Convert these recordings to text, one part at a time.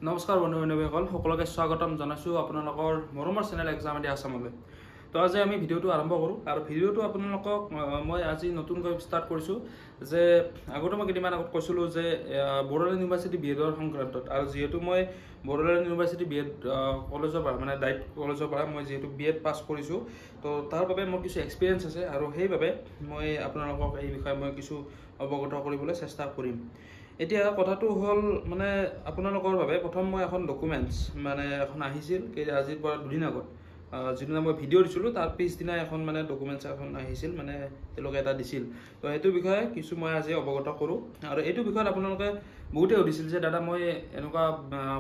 নমস্কাৰ বন্ধু বান্ধৱীসকল সকলোকে স্বাগতম জনাইছোঁ আপোনালোকৰ মৰমৰ চেনেল এক্সাম আদি আছামলৈ। তো আজি আমি ভিডিঅ'টো আৰম্ভ কৰোঁ আৰু ভিডিঅ'টো আপোনালোকক মই আজি নতুনকৈ ষ্টাৰ্ট কৰিছোঁ যে আগতে মই কেইদিনমান আগত কৈছিলোঁ যে বড়োলেণ্ড ইউনিভাৰ্চিটি বিএডৰ সংক্ৰান্তত আৰু যিহেতু মই বড়োলেণ্ড ইউনিভাৰ্চিটি বিএড কলেজৰ পৰা মানে ডাইট কলেজৰ পৰা মই যিহেতু বিএড পাছ কৰিছোঁ তো তাৰ বাবে মোৰ কিছু এক্সপিৰিয়েঞ্চ আছে আৰু সেইবাবে মই আপোনালোকক এই বিষয়ে মই কিছু অৱগত কৰিবলৈ চেষ্টা কৰিম। এতিয়া কথাটো হ'ল মানে আপোনালোকৰ বাবে প্ৰথম মই এখন ডকুমেণ্টছ মানে এখন আহিছিল আজিৰ পৰা দুদিন আগত যিদিনা মই ভিডিঅ' দিছিলোঁ তাৰ পিছদিনা এখন মানে ডকুমেণ্টছ এখন আহিছিল মানে তেওঁলোকে এটা দিছিল। তো সেইটো বিষয়ে কিছু মই আজি অৱগত কৰোঁ আৰু এইটো বিষয়ত আপোনালোকে বহুতে সুধিছিল যে দাদা মই এনেকুৱা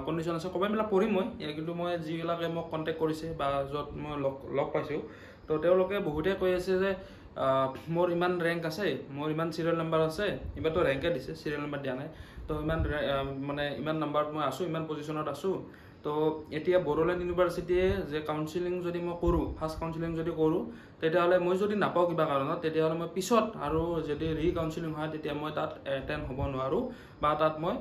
কণ্ডিশ্যন আছে ক'ৰবাবিলাক পঢ়িম মই কিন্তু মই যিবিলাকে মোক কণ্টেক্ট কৰিছে বা য'ত মই লগ পাইছোঁ তো তেওঁলোকে বহুতে কৈ আছে যে মোৰ ইমান ৰেংক আছে, মোৰ ইমান চিৰিয়েল নাম্বাৰ আছে, ইমানতো ৰেংকে দিছে চিৰিয়েল নাম্বাৰ দিয়া নাই, তো ইমান নাম্বাৰত মই আছোঁ, ইমান পজিশ্যনত আছোঁ। তো এতিয়া বড়োলেণ্ড ইউনিভাৰ্চিটিয়ে যে কাউন্সিলিং যদি মই কৰোঁ, ফাৰ্ষ্ট কাউন্সিলিং যদি কৰোঁ তেতিয়াহ'লে মই যদি নাপাওঁ কিবা কাৰণত তেতিয়াহ'লে মই পিছত আৰু যদি কাউন্সিলিং হয় তেতিয়া মই তাত এটেণ্ড হ'ব নোৱাৰোঁ বা তাত মই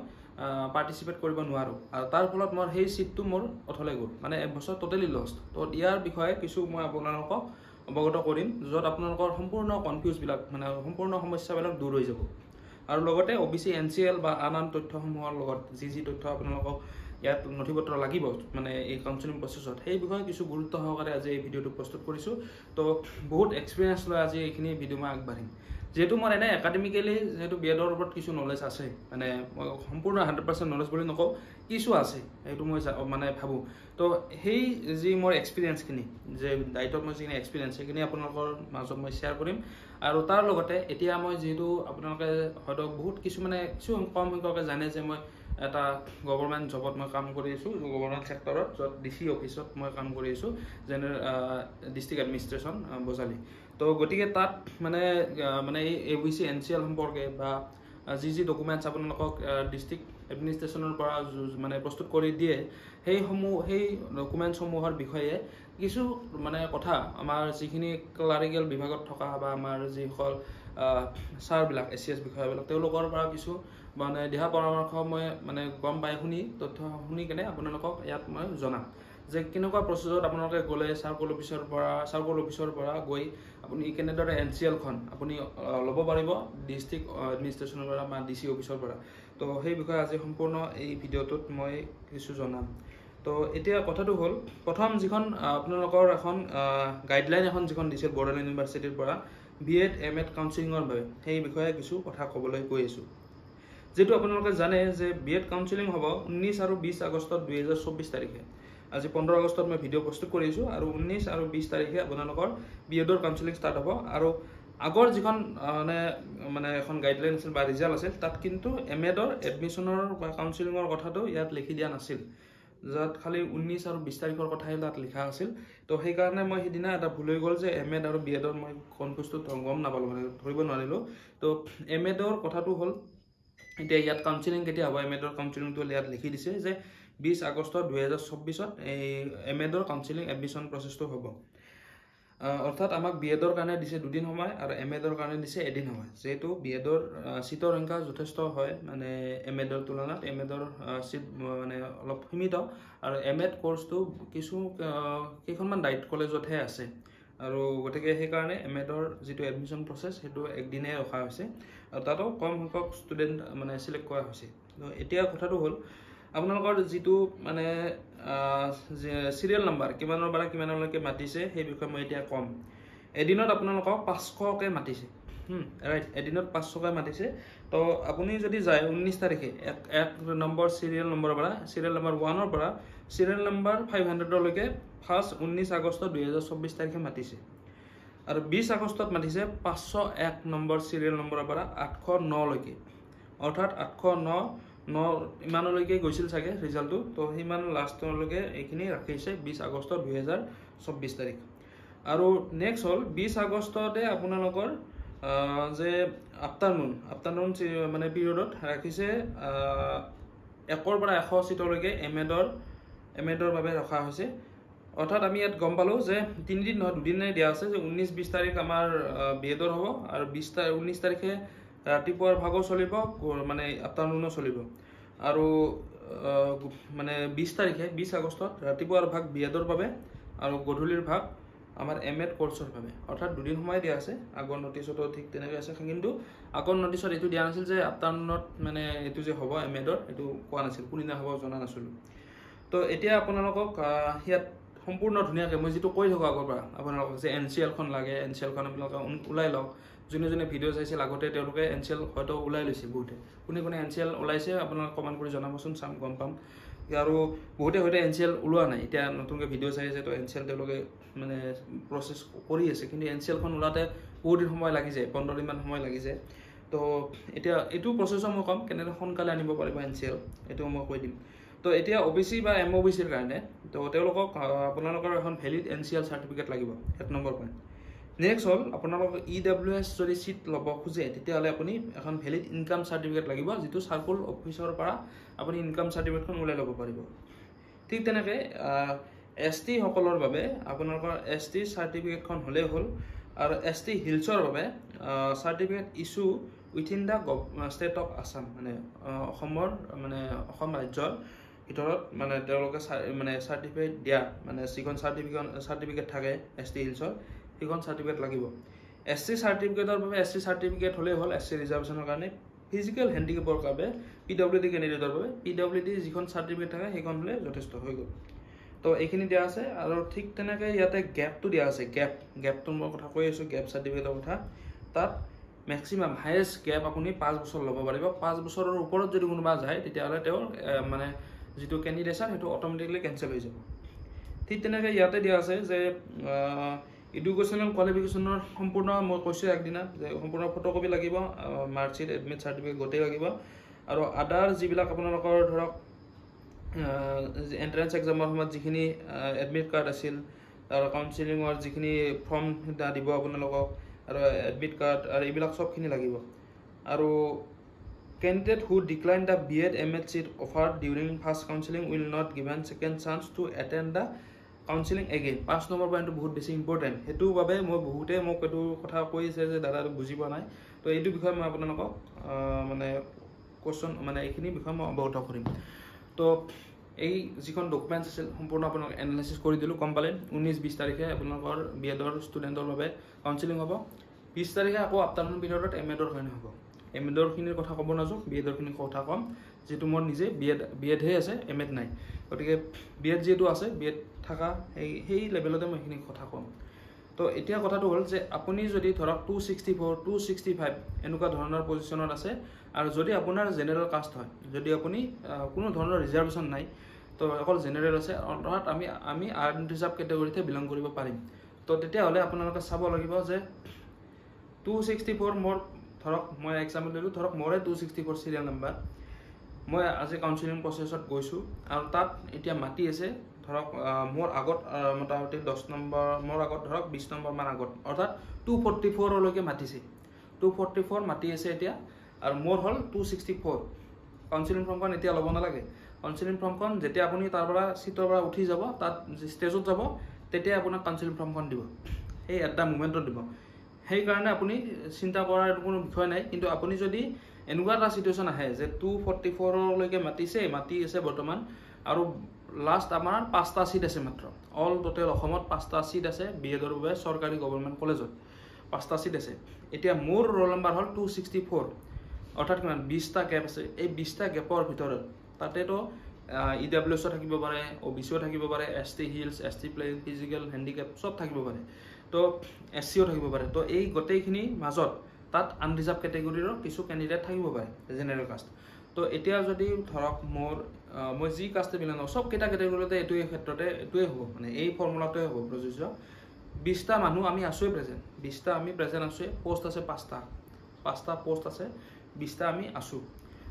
পাৰ্টিচিপেট কৰিব নোৱাৰোঁ আৰু তাৰ ফলত মোৰ সেই ছিটটো মোৰ অথলে গ'ল, মানে এবছৰ টোটেলি লষ্ট। তো ইয়াৰ বিষয়ে কিছু মই আপোনালোকক অৱগত কৰিম য'ত আপোনালোকৰ সম্পূৰ্ণ কনফিউজবিলাক মানে সম্পূৰ্ণ সমস্যাবিলাক দূৰ হৈ যাব আৰু লগতে OBC NCL বা আন তথ্যসমূহৰ লগত যি তথ্য আপোনালোকক ইয়াত নথিপত্ৰ লাগিব মানে এই কাউন্সিলিং প্ৰচেছত সেই বিষয়ে কিছু গুৰুত্ব সহকাৰে আজি এই ভিডিঅ'টো প্ৰস্তুত কৰিছোঁ। তো বহুত এক্সপিৰিয়েঞ্চ লৈ আজি এইখিনি ভিডিঅ' মই আগবাঢ়িম যিহেতু মোৰ এনে একাডেমিকেলি যিহেতু বিএডৰ ওপৰত কিছু নলেজ আছে, মানে মই সম্পূৰ্ণ 100% নলেজ বুলি নকওঁ, কিছু আছে সেইটো মই মানে ভাবোঁ। তো সেই যি মোৰ এক্সপিৰিয়েঞ্চখিনি যে ডাইটত মই যিখিনি এক্সপিৰিয়েঞ্চ সেইখিনি আপোনালোকৰ মাজত মই শ্বেয়াৰ কৰিম আৰু তাৰ লগতে এতিয়া মই যিহেতু আপোনালোকে হয়তো বহুত কিছু কম সংখ্যকে জানে যে মই এটা গভৰ্ণমেণ্ট জবত মই কাম কৰি আছোঁ, গভৰ্ণমেণ্ট ছেক্টৰত য'ত DC অফিচত মই কাম কৰি আছোঁ, ডিষ্ট্ৰিক্ট এডমিনিষ্ট্ৰেশ্যন বজালি। তো গতিকে তাত মানে এই OBC NCL সম্পৰ্কে বা যি ডকুমেণ্টছ আপোনালোকক ডিষ্ট্ৰিক্ট এডমিনিষ্ট্ৰেশ্যনৰ পৰা মানে প্ৰস্তুত কৰি দিয়ে সেই ডকুমেণ্টছসমূহৰ বিষয়ে কিছু মানে কথা আমাৰ যিখিনি ক্লাৰিকেল বিভাগত থকা বা আমাৰ যিসকল ছাৰবিলাক ACS বিষয়াবিলাক তেওঁলোকৰ পৰা কিছু মানে দিহা পৰামৰ্শ মই মানে গম পাই তথ্য শুনি কেনে আপোনালোকক ইয়াত মই জনাম যে কেনেকুৱা প্ৰচেছত আপোনালোকে গ'লে চাৰ্কল অফিচৰ পৰা গৈ আপুনি কেনেদৰে NCLখন আপুনি ল'ব পাৰিব ডিষ্ট্ৰিক্ট এডমিনিষ্ট্ৰেশ্যনৰ পৰা বা DC অফিচৰ পৰা। তো সেই বিষয়ে আজি সম্পূৰ্ণ এই ভিডিঅ'টোত মই কিছু জনাম। তো এতিয়া কথাটো হ'ল প্ৰথম যিখন আপোনালোকৰ এখন গাইডলাইন এখন যিখন দিছিল বড়োলেণ্ড ইউনিভাৰ্চিটিৰ পৰা BEd MAd কাউন্সিলিঙৰ বাবে সেই বিষয়ে কিছু কথা ক'বলৈ গৈ আছোঁ। যিহেতু আপোনালোকে জানে যে BEd কাউন্সিলিং হ'ব 19 আৰু 20 আগষ্টত 2024 তাৰিখে। আজি 15 আগষ্টত মই ভিডিঅ' প্ৰস্তুত কৰিছোঁ আৰু 19 আৰু 20 তাৰিখে আপোনালোকৰ BEdৰ কাউন্সিলিং ষ্টাৰ্ট হ'ব আৰু আগৰ যিখন মানে এখন গাইডলাইন আছিল বা ৰিজাল্ট আছিল তাত কিন্তু MAdৰ এডমিশ্যনৰ বা কাউন্সিলিঙৰ কথাটো ইয়াত লিখি দিয়া নাছিল, য'ত খালি 19 আৰু 20 তাৰিখৰ কথাই তাত লিখা আছিল। তো সেইকাৰণে মই সেইদিনা এটা ভুল হৈ গ'ল যে MAd আৰু BEdৰ মই কনফিউজটো গম নাপালোঁ, মানে ধৰিব নোৱাৰিলোঁ। তো MAdৰ কথাটো হ'ল এতিয়া ইয়াত কাউন্সিলিং কেতিয়া হ'ব, MAdৰ কাউন্সিলিংটো ইয়াত লিখি দিছে যে 20 আগষ্ট 2024 এই MAdৰ কাউন্সিলিং এডমিশ্যন প্ৰচেছটো হ'ব। অৰ্থাৎ আমাক BEdৰ কাৰণে দিছে 2 দিন সময় আৰু MAdৰ কাৰণে দিছে এদিন সময়। যিহেতু BEdৰ ছিটৰ সংখ্যা যথেষ্ট হয় মানে MAdৰ তুলনাত, MAdৰ ছিট মানে অলপ সীমিত আৰু MAd কৰ্চটো কেইখনমান ডাইট কলেজতহে আছে আৰু গতিকে সেইকাৰণে MAdৰ যিটো এডমিশ্যন প্ৰচেছ সেইটো একদিনে ৰখা হৈছে আৰু তাতো কম সংখ্যক ষ্টুডেণ্ট মানে চিলেক্ট কৰা হৈছে। তো এতিয়া কথাটো হ'ল আপোনালোকৰ যিটো মানে চিৰিয়েল নাম্বাৰ কিমানৰ পৰা কিমানলৈকে মাতিছে সেই বিষয়ে মই এতিয়া ক'ম। এদিনত আপোনালোকক 500কে মাতিছে, ৰাইট, এদিনত 500কে মাতিছে। তো আপুনি যদি যায় 19 তাৰিখে এক নম্বৰ চিৰিয়েল নম্বৰৰ পৰা চিৰিয়েল নম্বৰ 1ৰ পৰা চিৰিয়েল নম্বৰ 500লৈকে ফাৰ্ষ্ট 19 আগষ্ট 2024 তাৰিখে মাতিছে আৰু 20 আগষ্টত মাতিছে 501 নম্বৰ চিৰিয়েল নম্বৰৰ পৰা 809লৈকে, অৰ্থাৎ 809 ইমানলৈকে গৈছিল চাগে ৰিজাল্টটো। তো সিমান লাষ্টলৈকে এইখিনি ৰাখিছে 20 আগষ্ট 2024 তাৰিখ। আৰু নেক্সট হ'ল 20 আগষ্টতে আপোনালোকৰ যে আফটাৰনুন মানে পিৰিয়ডত ৰাখিছে 1ৰ পৰা 100 ছিটলৈকে MAdৰ বাবে ৰখা হৈছে। অৰ্থাৎ আমি ইয়াত গম পালোঁ যে 3 দিন নহয় 2 দিনে দিয়া আছে যে 19-20 তাৰিখ আমাৰ BEdৰ হ'ব আৰু 19 তাৰিখে ৰাতিপুৱাৰ ভাগো চলিব মানে আফটাৰনুনো চলিব আৰু মানে 20 তাৰিখে 20 আগষ্টত ৰাতিপুৱাৰ ভাগ বিএডৰ বাবে আৰু গধূলিৰ ভাগ আমাৰ এমএড কোৰ্সৰ বাবে অৰ্থাৎ দুদিন সময় দিয়া আছে আগৰ নোটিছতো ঠিক তেনেকৈ আছে কিন্তু আগৰ নোটিছত এটো দিয়া নাছিল যে আফটাৰনুনত মানে এটো যে হ'ব এমএডৰ এটো কোৱা নাছিল কোনদিনা হ'ব জনা নাছিল তো এতিয়া আপোনালোকক হিয়াত সম্পূৰ্ণ ধুনিয়াকৈ মই যেটো কৈ থাকো আগৰ পৰা আপোনালোকক যে এনসিএল খন লাগে এনসিএল খন আপোনালোকে উলাই লওক যোনে যোনে ভিডিও চাইছিল আগতে তেওঁলোকে এনসিএল হয়তো উলাই লৈছে বহুতে কোনে কোনে এনসিএল উলাইছে আপোনালোকে কমেন্ট কৰি জনাবচোন চাম গম পাম আৰু বহুতে হয়তো এনসিএল উলোৱা নাই এতিয়া নতুনকৈ ভিডিও চাই আছে তো এনসিএল তেওঁলোকে মানে প্ৰসেস কৰি আছে কিন্তু এনসিএল খন উলাতে বহুত দিন সময় লাগি যায় 15 দিন মান সময় লাগি যায় তো এতিয়া এটো প্ৰসেসৰ মই কম কেনে সোনকালে আনিব পাৰিব এনসিএল এটো মই কৈ দিম তো এতিয়া ওবিসি বা এমওবিসিৰ কাৰণে তো তেওঁলোকক আপোনালোকৰ এখন ভ্যালিড এনসিএল সাৰ্টিফিকেট লাগিব এক নম্বৰ পইণ্ট নেক্সট হল আপোনালোক ইডব্লিউএছ যদি সিট লব খুজে তেতিয়াহলে আপুনি এখন ভ্যালিড ইনকাম সাৰ্টিফিকেট লাগিব যেটো সাৰ্কুল অফিচৰ পৰা আপুনি ইনকাম সাৰ্টিফিকেটখন উলাই ল'ব পাৰিব ঠিক তেনেকৈ এসটি সকলৰ বাবে আপোনালোকৰ এসটি সাৰ্টিফিকেটখন হলে হল আৰু এসটি হিলছৰ বাবে certificate issue within the state of Assam মানে অসমৰ মানে অসম ৰাজ্যৰ ভিতৰত মানে তেওঁলোকে মানে সাৰ্টিফিকেট দিয়া মানে সিখন সাৰ্টিফিকেট থাকে এসটি হিলছৰ সিখন সাৰ্টিফিকেট লাগিব এসটি সাৰ্টিফিকেটৰ বাবে এসটি সাৰ্টিফিকেট হলে হল এসটি ৰিজাৰ্ভেশনৰ কাৰণে ফিজিক্যাল হ্যান্ডিক্যাপৰ বাবে পিডব্লিউডি ক্যান্ডিডেটৰ বাবে পিডব্লিউডি যিখন সাৰ্টিফিকেট থাকে সেইখন হলে যথেষ্ট হৈ গ'ল তো এইখিনি দিয়া আছে আৰু ঠিক তেনেকৈ ইয়াতে গ্যাপটো দিয়া আছে গ্যাপটো মই কথা কৈ আছো গ্যাপ সাৰ্টিফিকেটৰ কথা তাত ম্যাক্সিমাম হাইয়েস্ট গ্যাপ আপুনি 5 বছৰ ল'ব পাৰিব 5 বছৰৰ ওপৰত যদি কোনোবা যায় তেতিয়াহলে তেওঁ মানে যেটো ক্যান্ডিডেটছৰ হেতু অটোমেটিক্যালি ক্যান্সেল হৈ যাব ঠিক তেনেকৈ ইয়াতে দিয়া আছে যে এডুকেশনাল কোৱালিফিকেশনৰ সম্পূৰ্ণ মই কৈছো একদিনা যে সম্পূৰ্ণ ফটোকপি লাগিব মাৰ্কশিট এডমিট সাৰ্টিফিকেট গোটেই লাগিব আৰু আদাৰ যিবিলাক আপোনালোকৰ ধৰক এন্ট্ৰেন্স এক্সামৰ সময়ত যিখিনি এডমিট কাৰ্ড আছিল আৰু কাউন্সেলিংৰ যিখিনি ফৰ্ম দিব আপোনালোকক আৰু এডমিট কাৰ্ড আৰু এইবিলাক সবখিনি লাগিব আৰু candidate who decline the B.Ed M.Ed seat offered during first counseling will not given second chance to attend the counseling again 5 number পইণ্টটো বহুত বেছি ইম্পৰ্টেন্ট হেতু বাবে মই বহুতে মোক এটো কথা কৈছে যে দাদা বুজিব নাই তো এইটো বিষয় মই আপোনালোকক মানে কোৱেশ্চন মানে এইখিনি বিষয় মই অৱগত কৰিম তো এই যিখন ডকুমেন্টছ আছিল সম্পূৰ্ণ আপোনাক এনালাইসিস কৰি দিলো কম পালে 19-20 তাৰিখে আপোনালোকৰ বিএডৰ ষ্টুডেন্টৰ বাবে কাউন্সেলিং হ'ব 20 তাৰিখে আকৌ আফটাৰনুন পিৰিয়ডত এমএডৰ কাৰণে হ'ব এমএডৰ খিনিৰ কথা ক'ব নাজো বিএডৰ খিনি কথা কম যেটো মোৰ নিজে বিএড হে আছে এমএড নাই গতিকে বিএড যেটো আছে বিএড থাকা এই লেভেলতে মই খিনি কথা কম তো এতিয়া কথাটো হল যে আপুনি যদি ধৰক 264 265 এনেকুৱা ধৰণৰ পজিশনত আছে আৰু যদি আপোনাৰ জেনাৰেল কাষ্ট হয় যদি আপুনি কোনো ধৰণৰ ৰিজাৰ্ভেশন নাই তো অকল জেনাৰেল আছে অৰ্থাৎ আমি আনৰিজাৰ্ভ ক্যাটাগৰীতে বিলং কৰিব পাৰিম তো তেতিয়া হলে আপোনালোকে চাব লাগিব যে 264 মোৰ ধৰক মই এক্সাম্পল দিলো ধৰক মোৰে 264 সিৰিয়াল নাম্বাৰ মই আজি কাউন্সেলিং প্ৰসেছত গৈছো আৰু তাত এতিয়া মাটি আছে ধৰক মোৰ আগত মোটামুটি 10 নম্বৰ মোৰ আগত ধৰক 20 নম্বৰ মান আগত অৰ্থাৎ 244 লৈকে মাটিছে 244 মাটি আছে এতিয়া আৰু মোৰ হল 264 কাউন্সেলিং ফৰ্মখন এতিয়া ল'ব নালাগে কাউন্সেলিং ফৰ্মখন যেতিয়া আপুনি তাৰ পৰা সিটৰ পৰা উঠি যাব তাত ষ্টেজত যাব তেতিয়া আপোনাক কাউন্সেলিং ফৰ্মখন দিব এই এটা মোমেন্টত দিব সেই কাৰণে আপুনি চিন্তা কৰাৰ কোনো বিষয় নাই কিন্তু আপুনি যদি এনেকুৱা এটা সিচুৱেচন আহে যে 244 লৈকে মাটি আছে বৰ্তমান আৰু লাষ্ট আমাৰ 5টা সিট আছে মাত্ৰ অল টোটাল অসমত 5টা সিট আছে বিএডৰ বাবে সৰকাৰি গভৰ্ণমেন্ট কলেজত 5টা সিট আছে এতিয়া মোৰ ৰোল নম্বৰ হল 264 অৰ্থাৎ কিমান 20টা গ্যাপ আছে এই 20টা গ্যাপৰ ভিতৰত তাতেটো ইডব্লিউএছ থাকিব পাৰে ওবিসিও থাকিব পাৰে ST hills ST plain physical handicap সব থাকিব পাৰে তো এসসিও থাকিব পাৰে তো এই গোটেইখিনি মাজত তাত আনৰিজাৰ্ভ ক্যাটাগৰীৰ কিছু ক্যান্ডিডেট থাকিব পাৰে জেনাৰেল কাষ্ট তো এতিয়া যদি ধৰক মই যি কাষ্টে বিলং সব কেটা ক্যাটাগৰীতে এটোই ক্ষেত্ৰতে এটোই হ'ব মানে এই ফৰ্মুলাটোই হ'ব প্ৰযোজ্য 20টা মানুহ আমি আছোই প্ৰেজেন্ট 20টা আমি প্ৰেজেন্ট আছোই পোষ্ট আছে 5টা পোষ্ট আছে 20টা আমি আছো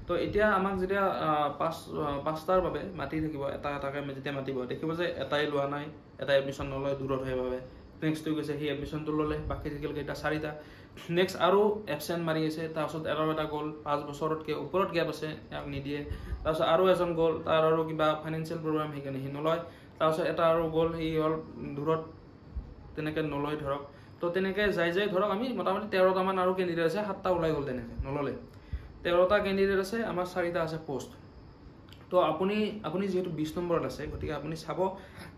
তো এতিয়া আমাক যেতিয়া 5টাৰ বাবে মাটি থাকিব এটা এটাকে যেতিয়া মাতিব দেখিব যে এটাই লোৱা নাই এটা এডমিশন নলয় দূৰত হয় বাবে নেক্সট হৈ গৈছে হি এডমিশনটো ললে বাকি থাকিল কেইটা 4টা নেক্সট আৰু এবসেন্ট মাৰি আছে তাৰপিছত এটা গ'ল 5 বছৰতকে ওপৰত গ্যাপ আছে ইয়াক নিদিয়ে তাৰপিছত আৰু এজন গ'ল তাৰ আৰু কিবা ফাইনান্সিয়েল প্ৰব্লেম হেকানে হি নলয় তাৰপিছত এটা আৰু গ'ল হি হল দূৰত তেনেকে নলয় ধৰক তো তেনেকে যাই ধৰক আমি মোটামুটি 13টা মান আৰু ক্যান্ডিডেট আছে 7টা ওলাই গ'ল তেনেকে নললে 13টা ক্যান্ডিডেট আছে আমাৰ 4টা আছে পোষ্ট তো তো আপুনি যেহেতু 20 নম্বৰত আছে গতিকে আপুনি চাব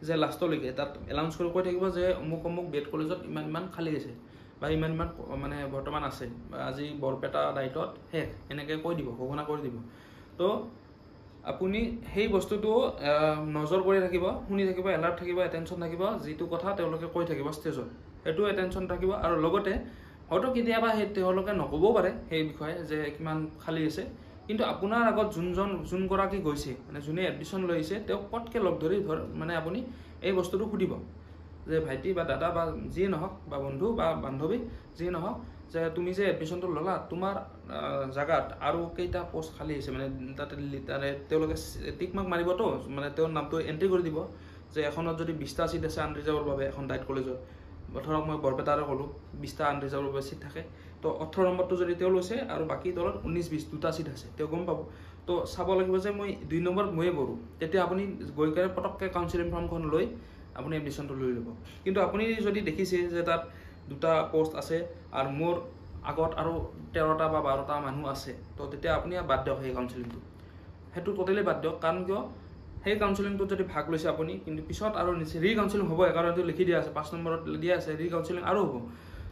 যে লাষ্টলৈকে তাত এলাউন্স কৰি কৈ থাকিব যে অমুক বিএড কলেজত ইমান খালী আছে বা ইমান মানে বৰ্তমান আছে আজি বৰপেটা ডাইটত শেষ এনেকৈ কৈ দিব, ঘোষণা কৰি দিব। তো আপুনি সেই বস্তুটো নজৰ কৰি থাকিব, শুনি থাকিব, এলাৰ্ট থাকিব, এটেনশ্যন থাকিব, যিটো কথা তেওঁলোকে কৈ থাকিব ষ্টেজত সেইটো এটেনশ্যন থাকিব। আৰু লগতে হয়তো কেতিয়াবা তেওঁলোকে নক'বও পাৰে সেই বিষয়ে যে কিমান খালী আছে, কিন্তু আপোনাৰ আগত যোনগৰাকী গৈছে মানে যোনে এডমিশ্যন লৈছে তেওঁক পটকৈ লগ ধৰি মানে আপুনি এই বস্তুটো সুধিব যে ভাইটি বা দাদা বা যিয়ে নহওক বা বন্ধু বা বান্ধৱী যিয়ে নহওক যে তুমি যে এডমিশ্যনটো ল'লা তোমাৰ জেগাত আৰু কেইটা পোষ্ট খালী আছে মানে তাতে তেওঁলোকে টিক মাৰ্ক মাৰিবতো, মানে তেওঁৰ নামটো এণ্ট্ৰি কৰি দিব যে এখনত যদি 20টা ছিট আছে আনৰিজাৰ্ভৰ বাবে এখন ডাইট কলেজত, ধৰক মই বৰপেটাৰে ক'লোঁ 20টা আনৰিজাৰ্ভৰ বাবে ছিট থাকে, তো 18 নম্বৰটো যদি তেওঁ লৈছে আৰু বাকী তলত 19-20 দুটা ছিট আছে তেওঁ গম পাব। তো চাব লাগিব যে মই 2 নম্বৰত ময়ে পঢ়োঁ, তেতিয়া আপুনি গৈ কেনে পটককৈ কাউন্সিলিং ফৰ্মখন লৈ আপুনি এডমিশ্যনটো লৈ ল'ব। কিন্তু আপুনি যদি দেখিছে যে তাত 2টা পোষ্ট আছে আৰু মোৰ আগত আৰু 13টা বা 12টা মানুহ আছে, তো তেতিয়া আপুনি বাদ দিয়ক সেই কাউন্সিলিংটো, সেইটো টোটেলি বাদ দিয়ক। কাৰণ কিয় সেই কাউন্সিলিংটোত যদি ভাগ লৈছে আপুনি কিন্তু পিছত আৰু ৰি কাউন্সিলিং হ'ব, কাৰণ এইটো লিখি দিয়া আছে 5 নম্বৰত দিয়া আছে ৰি কাউন্সিলিং আৰু হ'ব।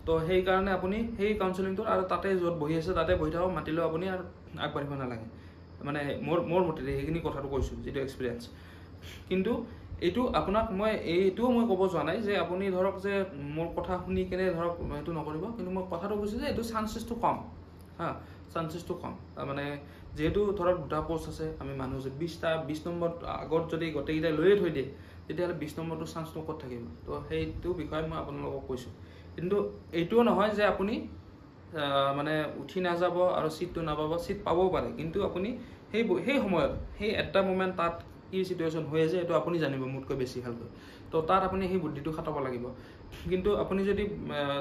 তো সেইকাৰণে আপুনি সেই কাউন্সিলিংটোত আৰু তাতে য'ত বহি আছে তাতে বহি থাকক, মাতিলেও আপুনি আৰু আগবাঢ়িব নালাগে, মানে মোৰ মতে সেইখিনি কথাটো কৈছোঁ যিটো এক্সপিৰিয়েঞ্চ। কিন্তু এইটো আপোনাক এইটোও মই ক'ব যোৱা নাই যে আপুনি ধৰক যে মোৰ কথা শুনি কেনে ধৰক এইটো নকৰিব, কিন্তু মই কথাটো কৈছোঁ যে এইটো চান্সেছটো কম, চান্সেছটো কম। মানে যিহেতু ধৰক 2টা পোষ্ট আছে, আমি মানুহ যে 20 নম্বৰ আগত যদি গোটেইকেইটাই লৈয়ে থৈ দিয়ে তেতিয়াহ'লে 20 নম্বৰটো চান্সটো ক'ত থাকিব। তো সেইটো বিষয়ে মই আপোনালোকক কৈছোঁ। কিন্তু এইটোও নহয় যে আপুনি মানে উঠি নাযাব আৰু ছিটটো নাপাব, ছিট পাবও পাৰে, কিন্তু আপুনি সেই সময়ত সেই এটা মোমেণ্ট তাত কি চিটুৱেশ্যন হৈ আছে এইটো আপুনি জানিব মোতকৈ বেছি ভালকৈ। তো তাত আপুনি সেই বুদ্ধিটো খাটাব লাগিব। কিন্তু আপুনি যদি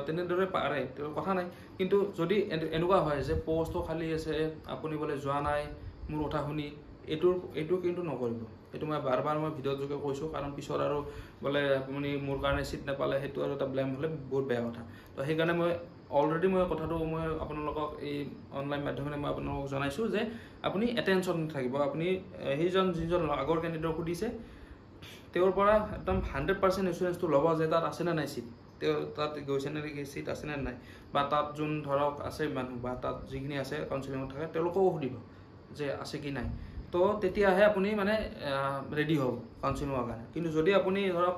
তেনেদৰে পাৰে কথা নাই, কিন্তু যদি এনেকুৱা হয় যে পষ্টটো খালী আছে আপুনি বোলে যোৱা নাই মোৰ কথা শুনি, এইটো কিন্তু নকৰিব। এইটো মই বাৰ মই ভিডিঅ'ৰ যোগে কৈছোঁ, কাৰণ পিছত আৰু বোলে আপুনি মোৰ কাৰণে ছিট নাপালে সেইটো আৰু এটা ব্লেম হ'লে বহুত বেয়া কথা। তো সেইকাৰণে মই অলৰেডি কথাটো মই আপোনালোকক এই অনলাইন মাধ্যমেৰে মই আপোনালোকক জনাইছোঁ যে আপুনি এটেনশ্যন থাকিব। আপুনি যিজন আগৰ কেণ্ডিডেটক সুধিছে তেওঁৰ পৰা একদম 100% ইঞ্চুৰেঞ্চটো ল'ব যে তাত আছেনে নাই ছিট, তেওঁ তাত গৈছে নে ছিট আছেনে নাই, বা তাত যোন ধৰক আছে মানুহ বা তাত যিখিনি আছে কাউন্সিলিঙত থাকে তেওঁলোককো সুধিব যে আছে কি নাই। তো তেতিয়াহে আপুনি মানে ৰেডি হ'ব কাউন্সিলিঙৰ কাৰণে। কিন্তু যদি আপুনি ধৰক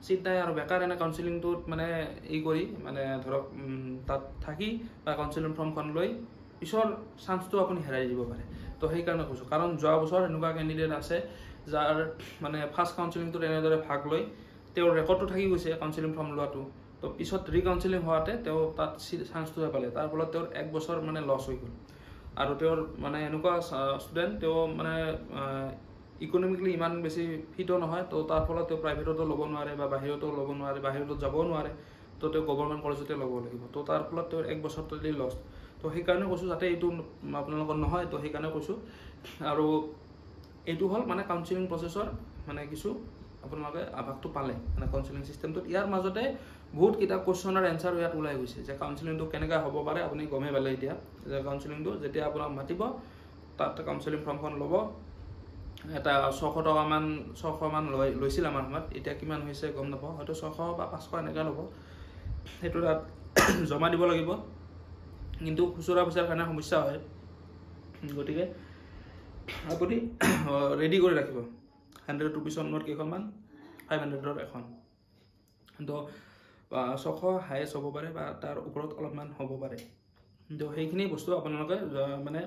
ছিট নাই আৰু বেকাৰ এনে কাউন্সিলিংটোত মানে কৰি মানে ধৰক তাত থাকি বা কাউন্সিলিং ফৰ্মখন লৈ পিছৰ চান্সটো আপুনি হেৰাই দিব পাৰে। তো সেইকাৰণে কৈছোঁ, কাৰণ যোৱা বছৰ এনেকুৱা কেণ্ডিডেট আছে যাৰ মানে ফাৰ্ষ্ট কাউন্সিলিংটোত এনেদৰে ভাগ লৈ তেওঁৰ ৰেকৰ্ডটো থাকি গৈছে কাউন্সিলিং ফৰ্ম লোৱাটো, তো পিছত ৰিকাউন্সিলিং হোৱাতে তেওঁ তাত চান্সটোহে পালে, তাৰ ফলত তেওঁৰ 1 বছৰ মানে লছ হৈ গ'ল। আৰু তেওঁৰ মানে এনেকুৱা ষ্টুডেণ্ট তেওঁ মানে ইকনমিকেলি ইমান বেছি ফিটো নহয়, তো তাৰ ফলত তেওঁ প্ৰাইভেটতো ল'ব নোৱাৰে বা বাহিৰতো ল'ব নোৱাৰে, বাহিৰতো যাবও নোৱাৰে, তো তেওঁ গভৰ্ণমেণ্ট কলেজতে ল'ব লাগিব। তো তাৰ ফলত তেওঁৰ 1 বছৰ টোটেলি লছ। তো সেইকাৰণে কৈছোঁ যাতে এইটো আপোনালোকৰ নহয়, তো সেইকাৰণে কৈছোঁ। আৰু এইটো হ'ল মানে কাউন্সিলিং প্ৰচেছৰ মানে কিছু আপোনালোকে আভাসটো পালে মানে কাউন্সিলিং চিষ্টেমটোত। ইয়াৰ মাজতে বহুত কিতাপ কুৱেশ্যনৰ এনচাৰ ইয়াত ওলাই গৈছে যে কাউন্সিলিংটো কেনেকৈ হ'ব পাৰে, আপুনি গমেই পালে এতিয়া যে কাউন্সিলিংটো যেতিয়া আপোনাক মাতিব তাত কাউন্সিলিং ফৰ্মখন ল'ব, এটা 600 মান লৈছিল আমাৰ সময়ত, এতিয়া কিমান হৈছে গম নাপাওঁ, হয়তো 600 বা 500 এনেকৈ ল'ব। সেইটো তাত জমা দিব লাগিব, কিন্তু খুচুৰা পইচাৰ কাৰণে সমস্যা হয়। গতিকে আপুনি ৰেডি কৰি ৰাখিব 100 ৰুপিছৰ নোট কেইখনমান, 500ৰ এখন, তো 600 হায়েষ্ট হ'ব পাৰে বা তাৰ ওপৰত অলপমান হ'ব পাৰে। তো সেইখিনি বস্তু আপোনালোকে মানে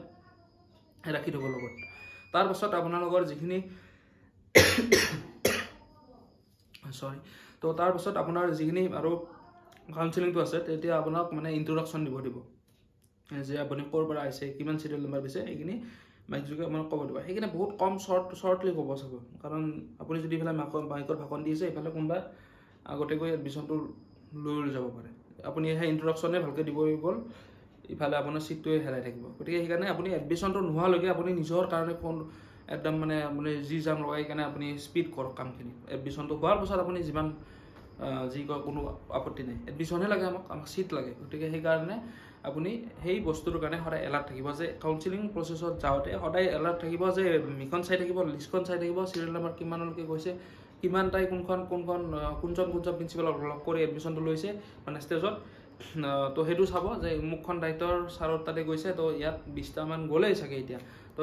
ৰাখি থ'ব লগত। তাৰপাছত আপোনালোকৰ যিখিনি তো তাৰপাছত আপোনাৰ যিখিনি আৰু কাউন্সিলিংটো আছে তেতিয়া আপোনাক মানে ইন্ট্ৰডাকশ্যন দিব যে আপুনি ক'ৰ পৰা আহিছে, কিমান চিৰিয়েল নাম্বাৰ দিছে, এইখিনি মাইক যোগে আপোনাক ক'ব দিব। সেইখিনি বহুত কম শ্বৰ্টলি ক'ব চাব, কাৰণ আপুনি যদি ইফালে মাইকৰ ভাষণ দি আছে ইফালে কোনোবা আগতীয়াকৈ এডমিশ্যনটো লৈ যাব পাৰে, আপুনি সেই ইন্ট্ৰডাকশ্যনে ভালকৈ দিব গ'ল, ইফালে আপোনাৰ ছিটটোৱে হেৰাই থাকিব। গতিকে সেইকাৰণে আপুনি এডমিশ্যনটো নোহোৱালৈকে আপুনি নিজৰ কাৰণে একদম মানে আপুনি যি জাম লগাই কেনে আপুনি স্পীড কৰক কামখিনি। এডমিশ্যনটো হোৱাৰ পাছত আপুনি যিমান যি কয় কোনো আপত্তি নাই, এডমিশ্যনহে লাগে আমাক ছিট লাগে। গতিকে সেইকাৰণে আপুনি সেই বস্তুটোৰ কাৰণে সদায় এলাৰ্ট থাকিব যে কাউন্সিলিং প্ৰচেছত যাওঁতে সদায় এলাৰ্ট থাকিব যে মিখন চাই থাকিব, লিষ্টখন চাই থাকিব, চিৰিয়েল নাম্বাৰ কিমানলৈকে গৈছে, কিমান তাই কোনজন প্ৰিন্সিপালক লগ কৰি এডমিশ্যনটো লৈছে মানে ষ্টেজত। তো সেইটো চাব যে মুখখন দায়িত্বৰ ছাৰৰ তাতে গৈছে, তো ইয়াত 20টামান গ'লেই চাগে এতিয়া, তো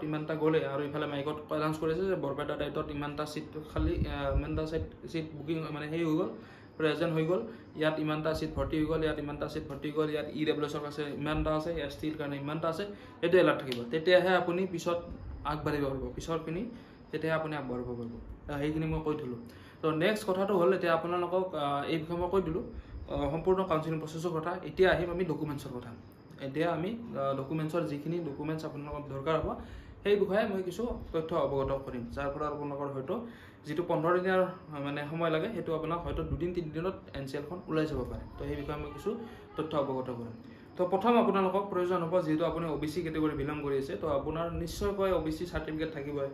ইমানটা গ'লে। আৰু ইফালে মাইকত এনাউন্স কৰিছে যে বৰপেটা দায়িত্বত ইমানটা চিট খালী, ইমানটা চিট বুকিং মানে সেই হৈ গ'ল, প্ৰেজেণ্ট হৈ গ'ল, ইয়াত ইমানটা চিট ভৰ্তি হৈ গ'ল, ইয়াত ইমানটা চিট ভৰ্তি হৈ গ'ল, ইয়াত EWSৰ আছে ইমানটা আছে, STৰ কাৰণে ইমানটা আছে, সেইটো এলাৰ্ট থাকিব। তেতিয়াহে আপুনি পিছত আগবাঢ়িব পাৰিব, পিছৰখিনি তেতিয়াহে আপুনি আগবাঢ়িব পাৰিব। সেইখিনি মই কৈ থ'লোঁ। তো নেক্সট কথাটো হ'ল, এতিয়া আপোনালোকক এই বিষয়ে মই কৈ দিলোঁ সম্পূৰ্ণ কাউন্সিলিং প্ৰচেছৰ কথা। এতিয়া আহিম আমি ডকুমেণ্টছৰ কথা। এতিয়া আমি ডকুমেণ্টছৰ যিখিনি ডকুমেণ্টছ আপোনালোকৰ দৰকাৰ হ'ব সেই বিষয়ে মই কিছু তথ্য অৱগত কৰিম, যাৰ পৰা আপোনালোকৰ হয়তো যিটো 15 দিনৰ মানে সময় লাগে সেইটো আপোনাক হয়তো 2-3 দিনত NCLখন ওলাই যাব পাৰে। তো সেই বিষয়ে মই কিছু তথ্য অৱগত কৰিম। তো প্ৰথম আপোনালোকক প্ৰয়োজন হ'ব, যিহেতু আপুনি OBC কেটেগৰী বিলং কৰি আছে, তো আপোনাৰ নিশ্চয়কৈ OBC চাৰ্টিফিকেট থাকিবই।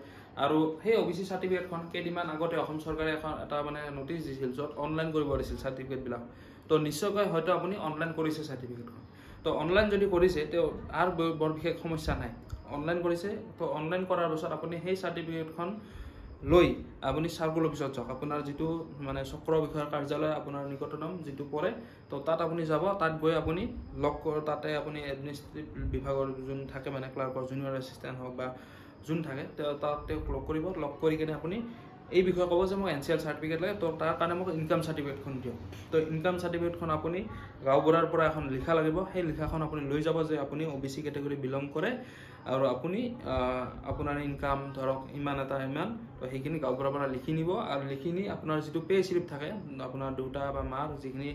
আৰু সেই OBC চাৰ্টিফিকেটখন কেইদিনমান আগতে অসম চৰকাৰে এটা মানে নটিচ দিছিল, য'ত অনলাইন কৰিব দিছিল চাৰ্টিফিকেটবিলাক। তো নিশ্চয়কৈ হয়তো আপুনি অনলাইন কৰিছে চাৰ্টিফিকেটখন। তো অনলাইন যদি কৰিছে তেওঁ আৰু বৰ বিশেষ সমস্যা নাই, অনলাইন কৰিছে। তো অনলাইন কৰাৰ পিছত আপুনি সেই চাৰ্টিফিকেটখন লৈ আপুনি চাৰ্কুল অফিচত যাওক, আপোনাৰ যিটো মানে চক্ৰ বিষয়াৰ কাৰ্যালয় আপোনাৰ নিকটতম যিটো পৰে, তো তাত আপুনি যাব। তাত গৈ আপুনি তাতে আপুনি এডমিনিষ্ট্ৰেটিভ বিভাগৰ যোন থাকে মানে ক্লাৰ্কৰ জুনিয়ৰ এছিষ্টেণ্ট হওক বা যোন থাকে, তেওঁক লগ কৰিব। লগ কৰি কিনে আপুনি এই বিষয়ে ক'ব যে মোক NCL চাৰ্টিফিকেট লাগে, তো তাৰ কাৰণে মোক ইনকাম চাৰ্টিফিকেটখন দিয়ক। তো ইনকাম চাৰ্টিফিকেটখন আপুনি গাঁওবুঢ়াৰ পৰা এখন লিখা লাগিব, সেই লিখাখন আপুনি লৈ যাব যে আপুনি OBC কেটেগৰী বিলং কৰে আৰু আপুনি আপোনাৰ ইনকাম ধৰক ইমান। তো সেইখিনি গাঁওবুঢ়াৰ পৰা লিখি নিব, আৰু লিখি নি আপোনাৰ যিটো পে স্লিপ থাকে আপোনাৰ দেউতা বা মাৰ, যিখিনি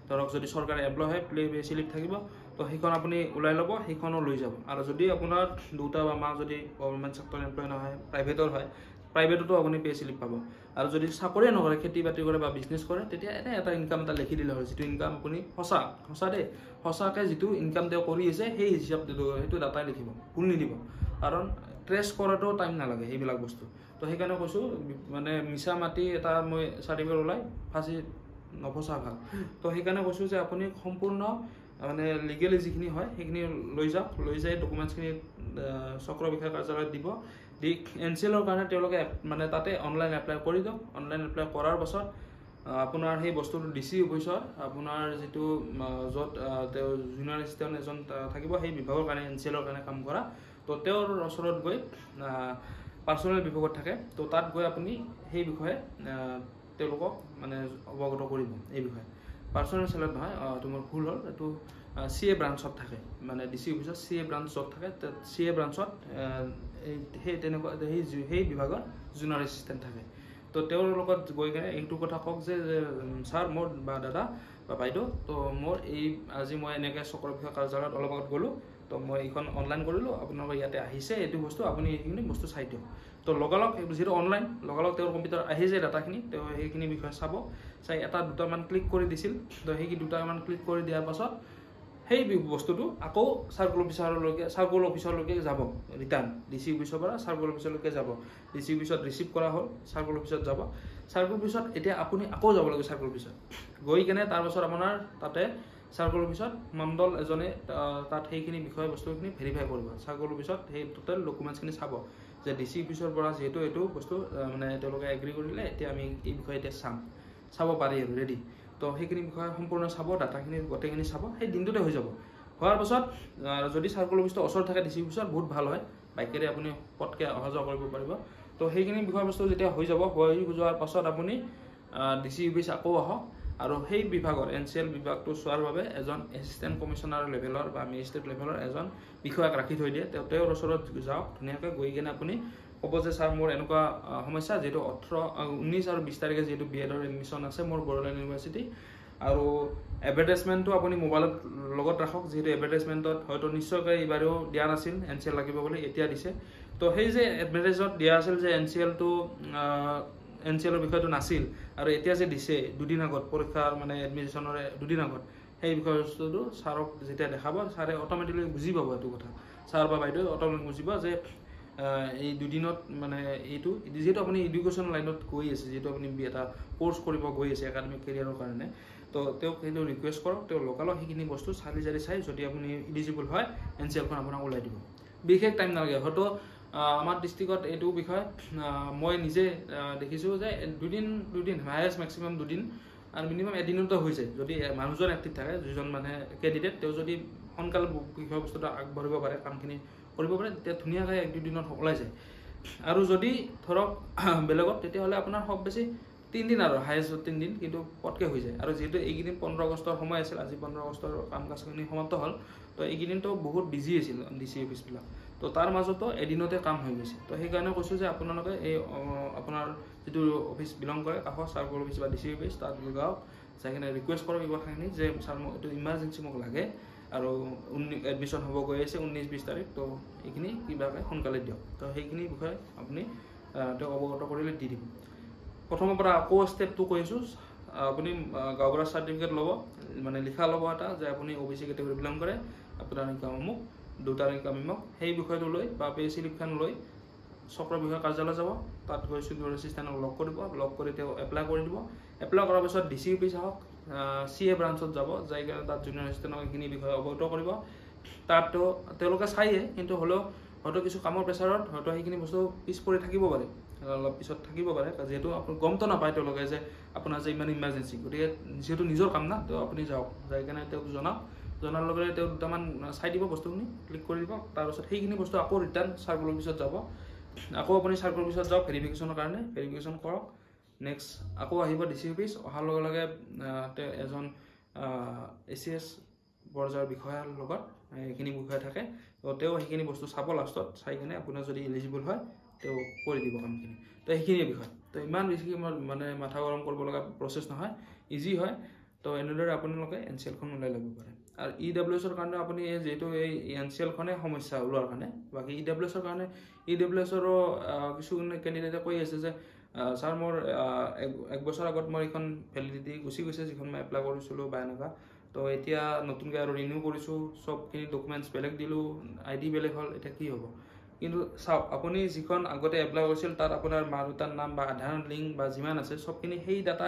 ধৰক যদি চৰকাৰী এমপ্লয় হয় পে স্লিপ থাকিব, তো সেইখন আপুনি ওলাই ল'ব, সেইখনো লৈ যাব। আৰু যদি আপোনাৰ দেউতা বা মা যদি গভৰ্ণমেণ্ট চেক্টৰ এমপ্লয় নহয়, প্ৰাইভেটৰ হয়, প্ৰাইভেটতো আপুনি পে স্লিপ পাব। আৰু যদি চাকৰিয়ে নকৰে, খেতি বাতি কৰে বা বিজনেছ কৰে, তেতিয়া এটা ইনকাম এটা লিখি দিলে হয়, যিটো ইনকাম আপুনি সঁচাকৈ যিটো ইনকাম তেওঁ কৰি আছে সেই হিচাপ সেইটো ডাটাই লিখিব, ভুল নিদিব। কাৰণ ট্ৰেছ কৰাটো টাইম নালাগে সেইবিলাক বস্তু। তো সেইকাৰণে কৈছোঁ মানে মিছা মাতি এটা মই চাৰ্টিফিকেট ওলাই ফাঁচি নফচা ভাল। তো সেইকাৰণে কৈছোঁ যে আপুনি সম্পূৰ্ণ মানে লিগেলি যিখিনি হয় সেইখিনি লৈ যাওক, লৈ যাই ডকুমেণ্টছখিনি চক্ৰ বিষয়া কাৰ্যালয়ত দিব। দি NCLৰ কাৰণে তেওঁলোকে মানে তাতে অনলাইন এপ্লাই কৰি দিয়ক। অনলাইন এপ্লাই কৰাৰ পাছত আপোনাৰ সেই বস্তুটো DC অফিচৰ আপোনাৰ যিটো য'ত তেওঁ জুনিয়ৰ এছিষ্টেণ্ট এজন থাকিব সেই বিভাগৰ কাৰণে, NCLৰ কাৰণে কাম কৰা, তো তেওঁৰ ওচৰত গৈ পাৰ্চনেল বিভাগত থাকে, তো তাত গৈ আপুনি সেই বিষয়ে তেওঁলোকক মানে অৱগত কৰিব। এই বিষয়ে পাৰ্চনেল চেলত নহয়, এইটো মোৰ ভুল হ'ল, এইটো CA ব্ৰাঞ্চত থাকে, মানে DC অফিচত CA ব্ৰাঞ্চত থাকে। CA ব্ৰাঞ্চত সেই বিভাগৰ জুনিয়ৰ এছিষ্টেণ্ট থাকে। তো তেওঁৰ লগত গৈ কিনে এইটো কথা কওক যে ছাৰ মোৰ বা দাদা বা বাইদেউ, তো মোৰ আজি মই এনেকৈ চক্ৰ বিষয়া কাৰ্যালয়ত অলপ আগত গ'লোঁ, তো মই এইখন অনলাইন কৰিলোঁ, আপোনালোকৰ ইয়াতে আহিছে এইটো বস্তু, আপুনি এইখিনি বস্তু চাই দিয়ক। তো লগালগ যিটো অনলাইন লগালগ তেওঁৰ কম্পিউটাৰ আহি যায় ডাটাখিনি, তেওঁ সেইখিনি বিষয়ে চাব, চাই 1-2টামান ক্লিক কৰি দিছিল। তো সেই 2টামান ক্লিক কৰি দিয়াৰ পাছত সেই বস্তুটো আকৌ চাৰ্কুল অফিচৰলৈকে যাব, ৰিটাৰ্ণ DC অফিচৰ পৰা চাৰ্কুল অফিচলৈকে যাব। DC অফিচত ৰিচিভ কৰা হ'ল, চাৰ্কুল অফিচত যাব। চাৰ্কুল অফিচত এতিয়া আপুনি আকৌ যাব লাগে চাৰ্কুল অফিচত গৈ কিনে তাৰপাছত আপোনাৰ তাতে চাৰ্কুল অফিচত মণ্ডল এজনে তাত সেইখিনি বিষয় বস্তুখিনি ভেৰিফাই কৰিব। চাৰ্কুল অফিচত সেই টোটেল ডকুমেণ্টছখিনি চাব যে DC অফিচৰ পৰা যিহেতু এইটো বস্তু মানে তেওঁলোকে এগ্ৰি কৰিলে, এতিয়া আমি এই বিষয়ে এতিয়া চাব পাৰি আৰু ৰেডি। তো সেইখিনি বিষয়ে সম্পূৰ্ণ চাব, ডাটাখিনি গোটেইখিনি চাব, সেই দিনটোতে হৈ যাব। হোৱাৰ পাছত যদি চাৰ্কুল অফিচটো ওচৰত থাকে DC অফিচত বহুত ভাল হয়, বাইকেৰে আপুনি পটকৈ অহা যোৱা কৰিব পাৰিব। তো সেইখিনি বিষয়বস্তু যেতিয়া হৈ যোৱাৰ পাছত আপুনি DC অফিচ আকৌ আহক, আৰু সেই বিভাগৰ NCL বিভাগটো চোৱাৰ বাবে এজন এছিষ্টেণ্ট কমিশ্যনাৰ লেভেলৰ বা মেজিষ্ট্ৰেট লেভেলৰ এজন বিষয়াক ৰাখি থৈ দিয়ে। তেওঁৰ ওচৰত যাওক, ধুনীয়াকৈ গৈ কিনে আপুনি ক'ব যে ছাৰ মোৰ এনেকুৱা সমস্যা, যিহেতু 19 আৰু 20 তাৰিখে যিহেতু BEdৰ এডমিশ্যন আছে মোৰ বড়োলেণ্ড ইউনিভাৰ্চিটি, আৰু এডভাৰটাইজমেণ্টটো আপুনি মোবাইলত লগত ৰাখক, যিহেতু এডভাৰটাইজমেণ্টত হয়তো নিশ্চয়কৈ এইবাৰেও দিয়া নাছিল NCL লাগিব বুলি, এতিয়া দিছে। তো সেই যে এডভাৰটাইজত দিয়া আছিল যে NCLৰ বিষয়টো নাছিল, আৰু এতিয়া যে দিছে দুদিন আগত পৰীক্ষাৰ মানে এডমিশ্যনৰে দুদিন আগত, সেই বিষয়বস্তুটো ছাৰক যেতিয়া দেখাব, ছাৰে অট'মেটিকলি বুজি পাব এইটো কথা। ছাৰ বা বাইদেউ অট'মেটিক বুজিব যে এই দুদিনত মানে এইটো, যিহেতু আপুনি এডুকেশ্যন লাইনত গৈ আছে, যিহেতু আপুনি এটা কোৰ্চ কৰিব গৈ আছে একাডেমিক কেৰিয়াৰৰ কাৰণে, তো তেওঁক সেইটো ৰিকুৱেষ্ট কৰক, তেওঁ লোকেলত সেইখিনি বস্তু চালি জাৰি চাই যদি আপুনি ইলিজিবল হয় NCLখন আপোনাক ওলাই দিব। বিশেষ টাইম নালাগে। হয়তো আমাৰ ডিষ্ট্ৰিক্টত এইটো বিষয় মই নিজে দেখিছোঁ যে দুদিন হায়েষ্ট মেক্সিমাম 2 দিন আৰু মিনিমাম এদিনতো হৈ যায় যদি মানুহজন এক্টিভ থাকে, যিজন মানে কেণ্ডিডেট তেওঁ যদি সোনকালে বিষয় বস্তুটো আগবাঢ়িব পাৰে, কামখিনি কৰিব পাৰে, তেতিয়া ধুনীয়াকৈ 1-2 দিনত ওলাই যায়। আৰু যদি ধৰক বেলেগত তেতিয়াহ'লে আপোনাৰ খুব বেছি 3 দিন আৰু হায়েষ্ট 3 দিন, কিন্তু পটকৈ হৈ যায়। আৰু যিহেতু এইকেইদিন 15 আগষ্টৰ সময় আছিল, আজি 15 আগষ্টৰ কাম কাজখিনি সমাপ্ত হ'ল, তো এইকেইদিনটো বহুত বিজি আছিল DC অফিচবিলাক, তো তাৰ মাজতো এদিনতে কাম হৈ গৈছে। তো সেইকাৰণে কৈছোঁ যে আপোনালোকে এই আপোনাৰ যিটো অফিচ বিলং কৰে কাষৰ চাৰ্কল অফিচ বা DC অফিচ, তাত গাঁৱত যাই কিনে ৰিকুৱেষ্ট কৰক এই কথাখিনি যে ছাৰ মোক এইটো ইমাৰ্জেঞ্চি মোক লাগে আৰু এডমিশ্যন হ'ব গৈ আছে 19-20 তাৰিখ, তো এইখিনি কিবাকৈ সোনকালে দিয়ক। তো সেইখিনি বিষয়ে আপুনি তেওঁক অৱগত কৰিলে দি দিব। প্ৰথমৰ পৰা আকৌ ষ্টেপটো কৈছোঁ, আপুনি গাঁওবুঢ়াৰ চাৰ্টিফিকেট ল'ব, মানে লিখা ল'ব এটা যে আপুনি OBC কেটেগৰী বিলং কৰে, আপোনাৰ ইনকাম অমুক, 2টাৰ ইনকাম অমুক, সেই বিষয়টো লৈ বা পে স্লিপখন লৈ চক্ৰ বিষয়া কাৰ্যালয় যাব, তাত গৈ জুনিয়ৰ এছিষ্টেণ্টক লগ কৰিব, লগ কৰি তেওঁ এপ্লাই কৰি দিব। এপ্লাই কৰাৰ পিছত DC অফিচ আহক, CA ব্ৰাঞ্চত যাব, যাই কিনে তাত জুনিয়ৰ এছিষ্টেণ্টক এইখিনি বিষয়ে অৱগত কৰিব। তাত তেওঁলোকে চায়ে, কিন্তু হ'লেও হয়তো কিছু কামৰ প্ৰেছাৰত হয়তো সেইখিনি বস্তু পিছ পৰি থাকিব পাৰে, অলপ পিছত থাকিব পাৰে, যিহেতু আপুনি গমটো নাপায় তেওঁলোকে যে আপোনাৰ যে ইমান ইমাৰ্জেঞ্চি, গতিকে যিহেতু নিজৰ কাম না, তো আপুনি যাওক, যাই কিনে তেওঁক জনাৰ লগে লগে তেওঁ 2টামান চাই দিব, বস্তুখিনি ক্লিক কৰি দিব। তাৰপিছত সেইখিনি বস্তু আকৌ ৰিটাৰ্ণ চাৰ্কল অফিচত যাব, আকৌ আপুনি চাৰ্কল অফিচত যাওক ভেৰিফিকেশ্যনৰ কাৰণে, ভেৰিফিকেশ্যন কৰক। নেক্সট আকৌ আহিব DC অফিচ, অহাৰ লগে লগে তেওঁ এজন ACS পৰ্যায়ৰ বিষয়াৰ লগত এইখিনি বিষয়া থাকে, তো তেওঁ সেইখিনি বস্তু চাব, লাষ্টত চাই কিনে আপোনাৰ যদি এলিজিবল হয় তেওঁ কৰি দিব কামখিনি। তো সেইখিনিয়ে বিষয়, তো ইমান বেছি মানে মাথা গৰম কৰিব লগা প্ৰচেছ নহয়, ইজি হয়। তো এনেদৰে আপোনালোকে NCLখন ওলাই ল'ব পাৰে। আৰু EWSৰ কাৰণে আপুনি যিহেতু এই NCLখনে সমস্যা ওলোৱাৰ কাৰণে, বাকী EWSৰ কাৰণে EWSৰো কিছু কেণ্ডিডেটে কৈ আছে যে ছাৰ মোৰ 1 বছৰ আগত মোৰ এইখন ভেলিডিটি গুচি গৈছে, যিখন মই এপ্লাই কৰিছিলোঁ বা এনেকুৱা, তো এতিয়া নতুনকৈ আৰু ৰিনিউ কৰিছোঁ, চবখিনি ডকুমেণ্টছ বেলেগ দিলোঁ, ID বেলেগ হ'ল, এতিয়া কি হ'ব? কিন্তু চাওক, আপুনি যিখন আগতে এপ্লাই কৰিছিল তাত আপোনাৰ মা দেউতাৰ নাম বা আধাৰ লিংক বা যিমান আছে চবখিনি সেই ডাটা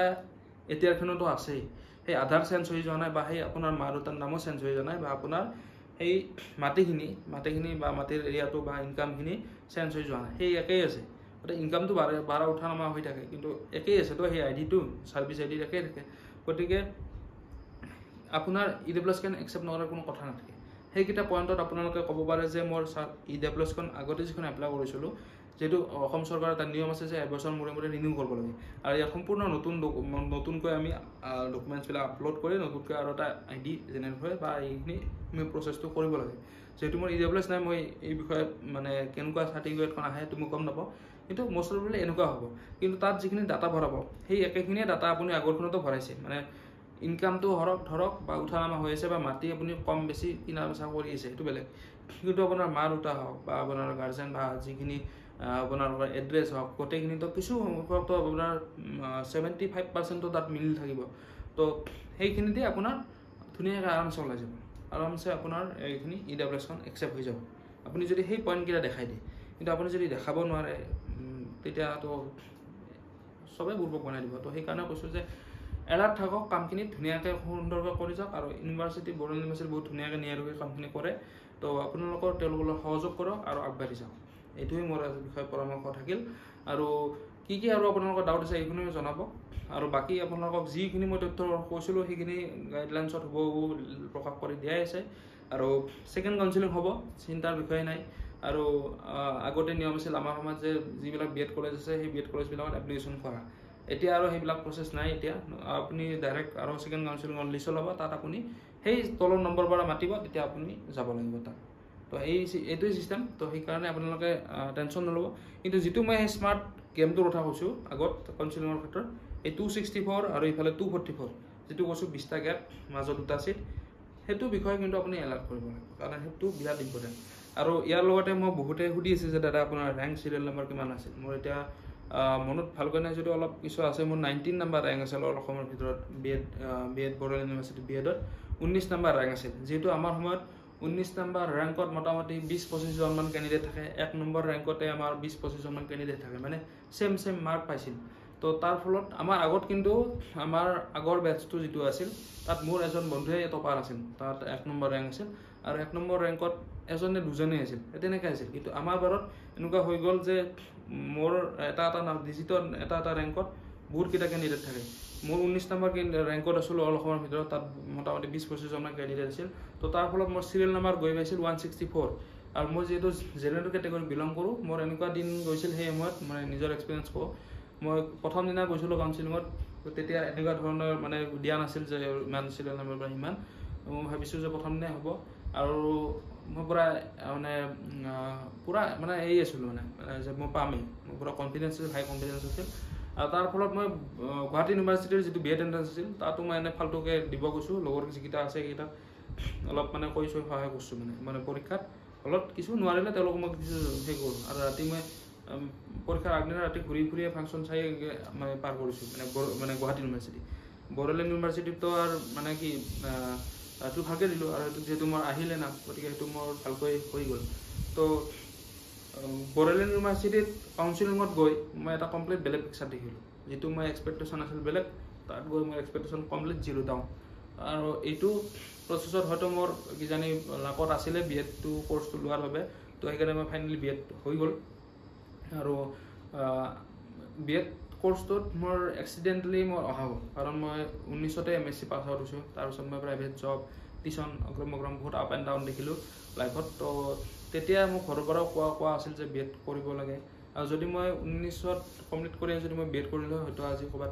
এতিয়াৰখনতো আছেই, সেই আধাৰ চেঞ্জ হৈ যোৱা নাই, বা সেই আপোনাৰ মা দেউতাৰ নামো চেঞ্জ হৈ যোৱা নাই, বা আপোনাৰ সেই মাটিখিনি বা মাটিৰ এৰিয়াটো বা ইনকামখিনি চেঞ্জ হৈ যোৱা নাই, সেই একেই আছে। গতিকে ইনকামটো বাঢ়া উঠা নমা হৈ থাকে, কিন্তু একেই আছে, তো সেই ID-টো ছাৰ্ভিচ ID একেই থাকে। গতিকে আপোনাৰ EWSখন একচেপ্ট নকৰাৰ কোনো কথা নাথাকে। সেইকেইটা পইণ্টত আপোনালোকে ক'ব পাৰে যে মোৰ EWSখন আগতে যিখন এপ্লাই কৰিছিলোঁ, যিহেতু অসম চৰকাৰৰ এটা নিয়ম আছে যে 1 বছৰ মূৰে মূৰে ৰিনিউ কৰিব লাগে, আৰু ইয়াত সম্পূৰ্ণ নতুনকৈ আমি ডকুমেণ্টছবিলাক আপলোড কৰি নতুনকৈ আৰু এটা ID জেনেৰেট হয়, বা এইখিনি আমি প্ৰচেছটো কৰিব লাগে। যিহেতু মোৰ EWS নাই, মই এই বিষয়ে মানে কেনেকুৱা চাৰ্টিফিকেটখন আহে সেইটো মই গম নাপাওঁ, কিন্তু মষ্ট প্ৰবেবলি এনেকুৱা হ'ব। কিন্তু তাত যিখিনি ডাটা ভৰাব সেই একেখিনিয়ে ডাটা আপুনি আগৰখনতো ভৰাইছে, মানে ইনকামটো ধৰক বা উঠা নামা হৈ আছে, বা মাটি আপুনি কম বেছি কিনা বেচা কৰি আছে, সেইটো বেলেগ। কিন্তু আপোনাৰ মা দেউতা হওক বা আপোনাৰ গাৰ্জেন বা যিখিনি আপোনালোকৰ এড্ৰেছ হওক, গোটেইখিনিতো কিছু সংখ্যকতো আপোনাৰ 75% তাত মিলি থাকিব। তো সেইখিনিতে আপোনাৰ ধুনীয়াকৈ আৰামছে ওলাই যাব, আৰামছে আপোনাৰ এইখিনি EWSখন একচেপ্ট হৈ যাব, আপুনি যদি সেই পইণ্টকেইটা দেখাই দিয়ে। কিন্তু আপুনি যদি দেখাব নোৱাৰে তেতিয়াতো চবেই বুৰ্বক বনাই দিব। তো সেইকাৰণে কৈছোঁ যে এলাৰ্ট থাকক, কামখিনি ধুনীয়াকৈ সুন্দৰকৈ কৰি যাওক, আৰু বড়ো ইউনিভাৰ্চিটি বহুত ধুনীয়াকৈ নিয়াৰিকৈ কামখিনি কৰে। তো আপোনালোকৰ তেওঁলোকৰ লগত সহযোগ কৰক আৰু আগবাঢ়ি যাওক, এইটোৱে মোৰ বিষয়ে পৰামৰ্শ থাকিল। আৰু কি আৰু আপোনালোকৰ ডাউট আছে এইখিনিও জনাব, আৰু বাকী আপোনালোকক যিখিনি মই তথ্য কৈছিলোঁ সেইখিনি গাইডলাইনছত হুবহু প্ৰকাশ কৰি দিয়াই আছে। আৰু ছেকেণ্ড কাউন্সেলিং হ'ব, চিন্তাৰ বিষয়ে নাই। আৰু আগতে নিয়ম আছিল আমাৰ সময়ত যে যিবিলাক BEd কলেজ আছে সেই BEd কলেজবিলাকত এপ্লিকেশ্যন কৰা, এতিয়া আৰু সেইবিলাক প্ৰচেছ নাই। এতিয়া আপুনি ডাইৰেক্ট আৰু ছেকেণ্ড কাউন্সেলিঙৰ লিষ্ট ল'ব, তাত আপুনি সেই তলৰ নম্বৰ পৰা মাতিব, তেতিয়া আপুনি যাব লাগিব তাত। তো এইটোৱে ছিষ্টেম। তো সেইকাৰণে আপোনালোকে টেনশ্যন নল'ব। কিন্তু যিটো মই সেই স্মাৰ্ট গেমটোৰ কথা কৈছোঁ আগত কাউন্সেলিঙৰ ক্ষেত্ৰত, এই 264 আৰু এইফালে 244 যিটো কৈছোঁ 20টা গেপ, মাজত 2টা ছিট, সেইটো বিষয়ে কিন্তু আপুনি এলাৰ্ট কৰিব লাগিব, কাৰণ সেইটো বিৰাট ইম্পৰ্টেণ্ট। আৰু ইয়াৰ লগতে মই বহুতে সুধি আছে যে দাদা আপোনাৰ ৰেংক চিৰিয়েল নম্বৰ কিমান আছিল। মোৰ এতিয়া মনত ভালকৈ নাই, যদি অলপ কিছু আছে। মোৰ 19 নম্বৰ ৰেংক আছিল অসমৰ ভিতৰত BEd বড়ো ইউনিভাৰ্চিটি BEdত 19 নম্বৰ ৰেংক আছিল। যিহেতু আমাৰ সময়ত 19 নম্বৰ ৰেংকত মোটামুটি 20-25 মান কেণ্ডিডেট থাকে, 1 নম্বৰ ৰেংকতে আমাৰ 20-25 মান কেণ্ডিডেট থাকে, মানে চেম মাৰ্ক পাইছিল। তো তাৰ ফলত আমাৰ আগত কিন্তু আমাৰ আগৰ বেটছটো যিটো আছিল তাত মোৰ এজন বন্ধুৱে টপাৰ আছিল, তাত 1 নম্বৰ ৰেংক আছিল আৰু 1 নম্বৰ ৰেংকত এজনে দুজনেই আছিল, তেনেকৈ আছিল। কিন্তু আমাৰ বাৰত এনেকুৱা হৈ গ'ল যে মোৰ এটা ডিজিটৰ এটা ৰেংকত বহুতকেইটা কেণ্ডিডেট থাকে। মোৰ 19 নম্বৰ ৰেংকত আছিলোঁ অল অসমৰ ভিতৰত, তাত মোটামুটি 20-25জনমান কেণ্ডিডেট আছিল। তো তাৰ ফলত মোৰ চিৰিয়েল নাম্বাৰ গৈ পাইছিল 164 আৰু মই যিহেতু জেনেৰেল কেটেগৰী বিলং কৰোঁ, মোৰ এনেকুৱা দিন গৈছিল সেই সময়ত, মানে নিজৰ এক্সপিৰিয়েঞ্চ কওঁ, মই প্ৰথম দিনা গৈছিলোঁ কাউন্সিলিঙত, তেতিয়া এনেকুৱা ধৰণৰ মানে দিয়া নাছিল যে ইমান চিৰিয়েল নাম্বাৰ বা ইমান। মই ভাবিছোঁ যে প্ৰথম দিনাই হ'ব আৰু মই পূৰা মানে এই আছিলোঁ মানে যে মই পামেই, মোৰ পূৰা কনফিডেঞ্চ আছিল, হাই কনফিডেঞ্চ আছিল। আৰু তাৰ ফলত মই গুৱাহাটী ইউনিভাৰ্চিটিৰ যিটো BEd এণ্ট্ৰেঞ্চ আছিল তাতো মই এনে ফাল্টুকৈ দিব গৈছোঁ, লগৰ যিকেইটা আছে সেইকেইটা অলপ মানে কৈছোঁ, সহায় কৰিছোঁ মানে পৰীক্ষাত অলপ কিছু নোৱাৰিলে তেওঁলোকক মই কিছু সেই কৰোঁ। আৰু ৰাতি মই পৰীক্ষাৰ আগদিনা ৰাতি ঘূৰি ফুৰিয়ে ফাংচন চাই মই পাৰ কৰিছোঁ মানে গুৱাহাটী ইউনিভাৰ্চিটি। বড়োলেণ্ড ইউনিভাৰ্চিটিতো আৰু মানে কি সেইটো ভালকৈ দিলোঁ আৰু সেইটো যিহেতু মোৰ আহিলে নাম, গতিকে সেইটো মোৰ ভালকৈ হৈ গ'ল। তো বড়োলেণ্ড ইউনিভাৰ্চিটিত কাউন্সিলিঙত গৈ মই এটা কমপ্লিট বেলেগ পিকচাৰ দেখিলোঁ। যিটো মই এক্সপেক্টেশ্যন আছিল বেলেগ, তাত গৈ মোৰ এক্সপেক্টেশ্যন কমপ্লিট 0 ডাউন। আৰু এইটো প্ৰচেছত হয়তো মোৰ কিজানি লাকত আছিলে BEdটো কোৰ্চটো লোৱাৰ বাবে, তো সেইকাৰণে মই ফাইনেলি BEd হৈ গ'ল। আৰু BEd কোৰ্চটোত মোৰ এক্সিডেণ্টেলি মোৰ অহা হ'ল, কাৰণ মই 19তে MSc পাছ আউট হৈছোঁ। তাৰপিছত মই প্ৰাইভেট জব, টিউশ্যন, অগ্ৰম বহুত আপ এণ্ড ডাউন দেখিলোঁ লাইফত। তো তেতিয়া মোক ঘৰৰ পৰাও কোৱা আছিল যে BEd কৰিব লাগে, আৰু যদি মই 19ত কমপ্লিট কৰি যদি মই BEd কৰিলোঁ হয়তো আজি ক'ৰবাত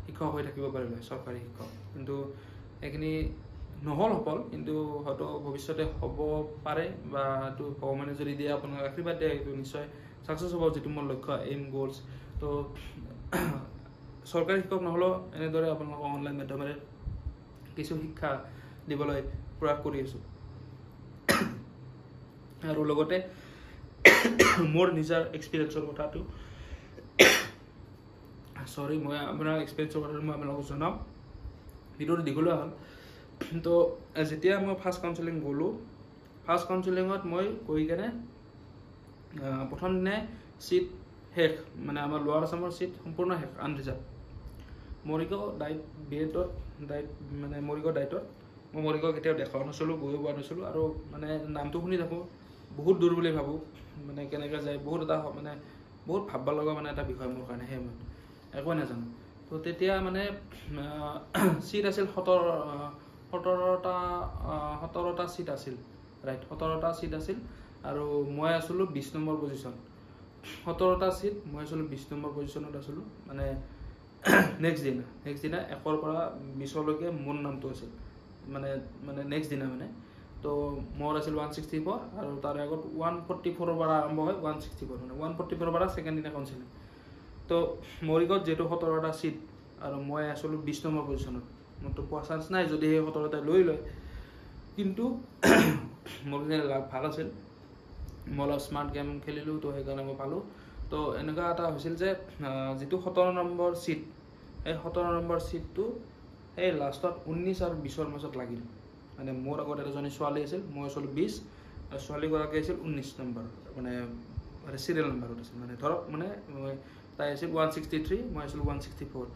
শিক্ষক হৈ থাকিব পাৰিলোঁ, চৰকাৰী শিক্ষক। কিন্তু সেইখিনি নহ'ল সফল, কিন্তু হয়তো ভৱিষ্যতে হ'ব পাৰে, বা সেইটো ভগৱানে যদি দিয়ে, আপোনাক আশীৰ্বাদ দিয়ে, সেইটো নিশ্চয় ছাকচেছ হ'ব, যিটো মোৰ লক্ষ্য, এইম, গ'লছ। তো চৰকাৰী শিক্ষক নহ'লেও এনেদৰে আপোনালোকক অনলাইন মাধ্যমেৰে কিছু শিক্ষা দিবলৈ প্ৰয়াস কৰি আছোঁ। আৰু লগতে মোৰ নিজৰ এক্সপিৰিয়েঞ্চৰ কথাটো মই আপোনাৰ এক্সপিৰিয়েঞ্চৰ কথাটো মই আপোনালোকক জনাম। ভিডিঅ'টো দীঘলীয়া হ'ল। তো যেতিয়া মই ফাৰ্ষ্ট কাউন্সিলিং গ'লোঁ, ফাৰ্ষ্ট কাউন্সিলিঙত মই গৈ কেনে প্ৰথম দিনাই চিট শেষ, মানে আমাৰ লোৱাৰ আছামৰ চিট সম্পূৰ্ণ শেষ, আনৰিজাৰ্ভ। মৰিগাঁও BEdত মানে মৰিগাঁও ডাইটত মই মৰিগাঁও কেতিয়াও দেখাও নাছিলোঁ, গৈও পোৱা নাছিলোঁ, আৰু মানে নামটো শুনি থাকোঁ, বহুত দূৰ বুলি ভাবোঁ, মানে কেনেকৈ যায়, বহুত ভাবিব লগা মানে এটা বিষয় মোৰ কাৰণে, সেই সময়ত একোৱে নাজানো। তো তেতিয়া মানে চিট আছিল 17টা চিট আছিল, ৰাইট, 17টা চিট আছিল, আৰু মই আছিলোঁ 20 নম্বৰ পজিশ্যন। 17টা চিট, মই আছিলোঁ 20 নম্বৰ পজিশ্যনত আছিলোঁ। মানে নেক্সট দিনা 1ৰ পৰা 20লৈকে মোৰ নামটো আছিল, মানে নেক্সট দিনা মানে। তো মোৰ আছিল 164, আৰু তাৰে আগত 144ৰ পৰা আৰম্ভ হয়, 164, মানে 144ৰ পৰা ছেকেণ্ড দিনা কাউন্সিলিং। তো মৰিগাঁৱত যিহেতু 17টা চিট আৰু মই আছিলোঁ 20 নম্বৰ পজিশ্যনত, মোৰতো পোৱা চান্স নাই যদি সেই 17টাই লৈ লয়। কিন্তু মোৰ লাভ ভাল আছিল, মই অলপ স্মাৰ্ট গেম খেলিলোঁ, তো সেইকাৰণে মই পালোঁ। তো এনেকুৱা এটা হৈছিল যে যিটো 17 নম্বৰ চিট, সেই 17 নম্বৰ চিটটো সেই লাষ্টত 19 আৰু 20ৰ মাজত লাগিল। মানে মোৰ আগত এজনী ছোৱালী আছিল, মই আছিলোঁ 20, আৰু ছোৱালীগৰাকী আছিল 19 নম্বৰ, মানে চিৰিয়েল নাম্বাৰত আছিল, মানে ধৰক মানে তাই আছিল 163, মই আছিলোঁ 164।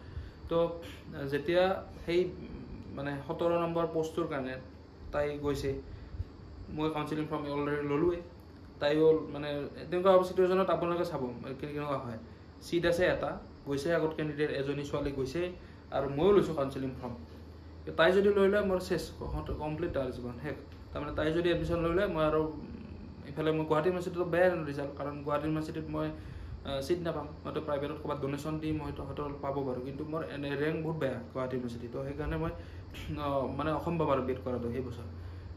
তো যেতিয়া সেই মানে 17 নম্বৰ পষ্টটোৰ কাৰণে তাই গৈছে, মই কাউন্সিলিং ফৰ্ম অলৰেডি ল'লোৱেই, তাইও মানে তেনেকুৱা চিটুৱেশ্যনত আপোনালোকে চাব কেনেকুৱা হয়। চিট আছে এটা, গৈছে আগত কেণ্ডিডেট এজনী ছোৱালী গৈছে, আৰু ময়ো লৈছোঁ কাউন্সিলিং ফৰ্ম। তাই যদি লৈ লয় মোৰ চেছ কমপ্লিট, তাৰ জীৱন শেষ। তাৰমানে তাই যদি এডমিশ্যন লৈ লয়, মই আৰু ইফালে মই গুৱাহাটী ইউনিভাৰ্চিটিতো বেয়া ৰিজাল্ট, কাৰণ গুৱাহাটী ইউনিভাৰ্চিটিত মই চিট নাপাম, মইতো প্ৰাইভেটত ক'ৰবাত ডনেশ্যন দি মই হয়তো পাব পাৰোঁ, কিন্তু মোৰ ৰেংক বহুত বেয়া গুৱাহাটী ইউনিভাৰ্চিটি। তো সেইকাৰণে মই মানে অসম্ভৱ আৰু BEd কৰাটো সেই বছৰ।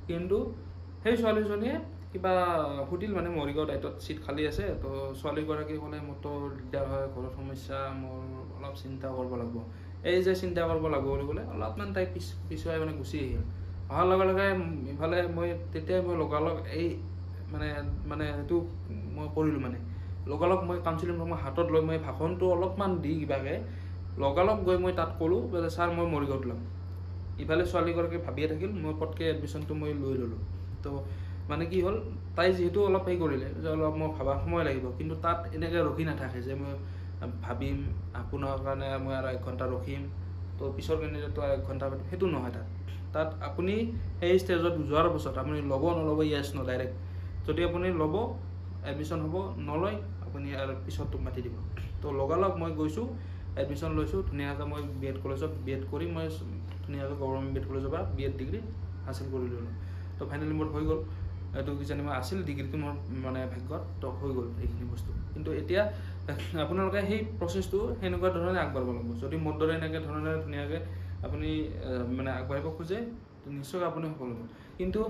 কিন্তু সেই ছোৱালীজনীয়ে কিবা সুধিল, মানে মৰিগাঁও ডাইটত চিট খালী আছে, তো ছোৱালীগৰাকী ক'লে মোৰতো দিগদাৰ হয়, ঘৰত সমস্যা, মোৰ অলপ চিন্তা কৰিব লাগিব। এই যে চিন্তা কৰিব লাগিব বুলি ক'লে অলপমান তাই পিছুৱাই মানে গুচি আহিল। অহাৰ লগে লগে ইফালে তেতিয়াই মই লগালগ এই মানে সেইটো মই কৰিলোঁ, মানে লগালগ মই কাউন্সিলিং ফৰ্ম হাতত লৈ মই ভাষণটো অলপমান দি কিবাকৈ লগালগ গৈ মই তাত ক'লোঁ যে ছাৰ মই মৰিগাঁৱত ল'ম। ইফালে ছোৱালীগৰাকী ভাবিয়ে থাকিল, মই পটকৈ এডমিশ্যনটো মই লৈ ল'লোঁ। তো মানে কি হ'ল, তাই যিহেতু অলপ কৰিলে যে অলপ মই ভাবা সময় লাগিব, কিন্তু তাত এনেকৈ ৰখি নাথাকে যে মই ভাবিম আপোনাৰ কাৰণে মই আৰু 1 ঘণ্টা ৰখিম তো পিছৰ কেণ্ডিডেটটো আৰু 1 ঘণ্টা পাতিম সেইটো নহয় তাত আপুনি সেই ষ্টেজত যোৱাৰ পাছত আপুনি ল'ব নল'ব য়েছ ন ডাইৰেক্ট যদি আপুনি ল'ব এডমিশ্যন হ'ব নলয় আপুনি আৰু পিছতটো মাতি দিব তো লগালগ মই গৈছোঁ এডমিশ্যন লৈছোঁ ধুনীয়াকৈ মই BEd কলেজত BEd কৰি মই ধুনীয়াকৈ গভৰ্ণমেণ্ট BEd কলেজৰ পৰা BEd ডিগ্ৰী হাসিল কৰি ল'লোঁ তো ফাইনেলি মোৰ হৈ গ'ল এইটো কিজানি মই আছিল ডিগ্ৰীটো মোৰ মানে ভাগ্যত তো হৈ গ'ল এইখিনি বস্তু কিন্তু এতিয়া আপোনালোকে সেই প্ৰচেছটো সেনেকুৱা ধৰণে আগবাঢ়িব লাগিব যদি মোৰ দৰে এনেকৈ ধৰণে ধুনীয়াকৈ আপুনি মানে আগবাঢ়িব খোজে নিশ্চয় আপুনি সফল হ'ব কিন্তু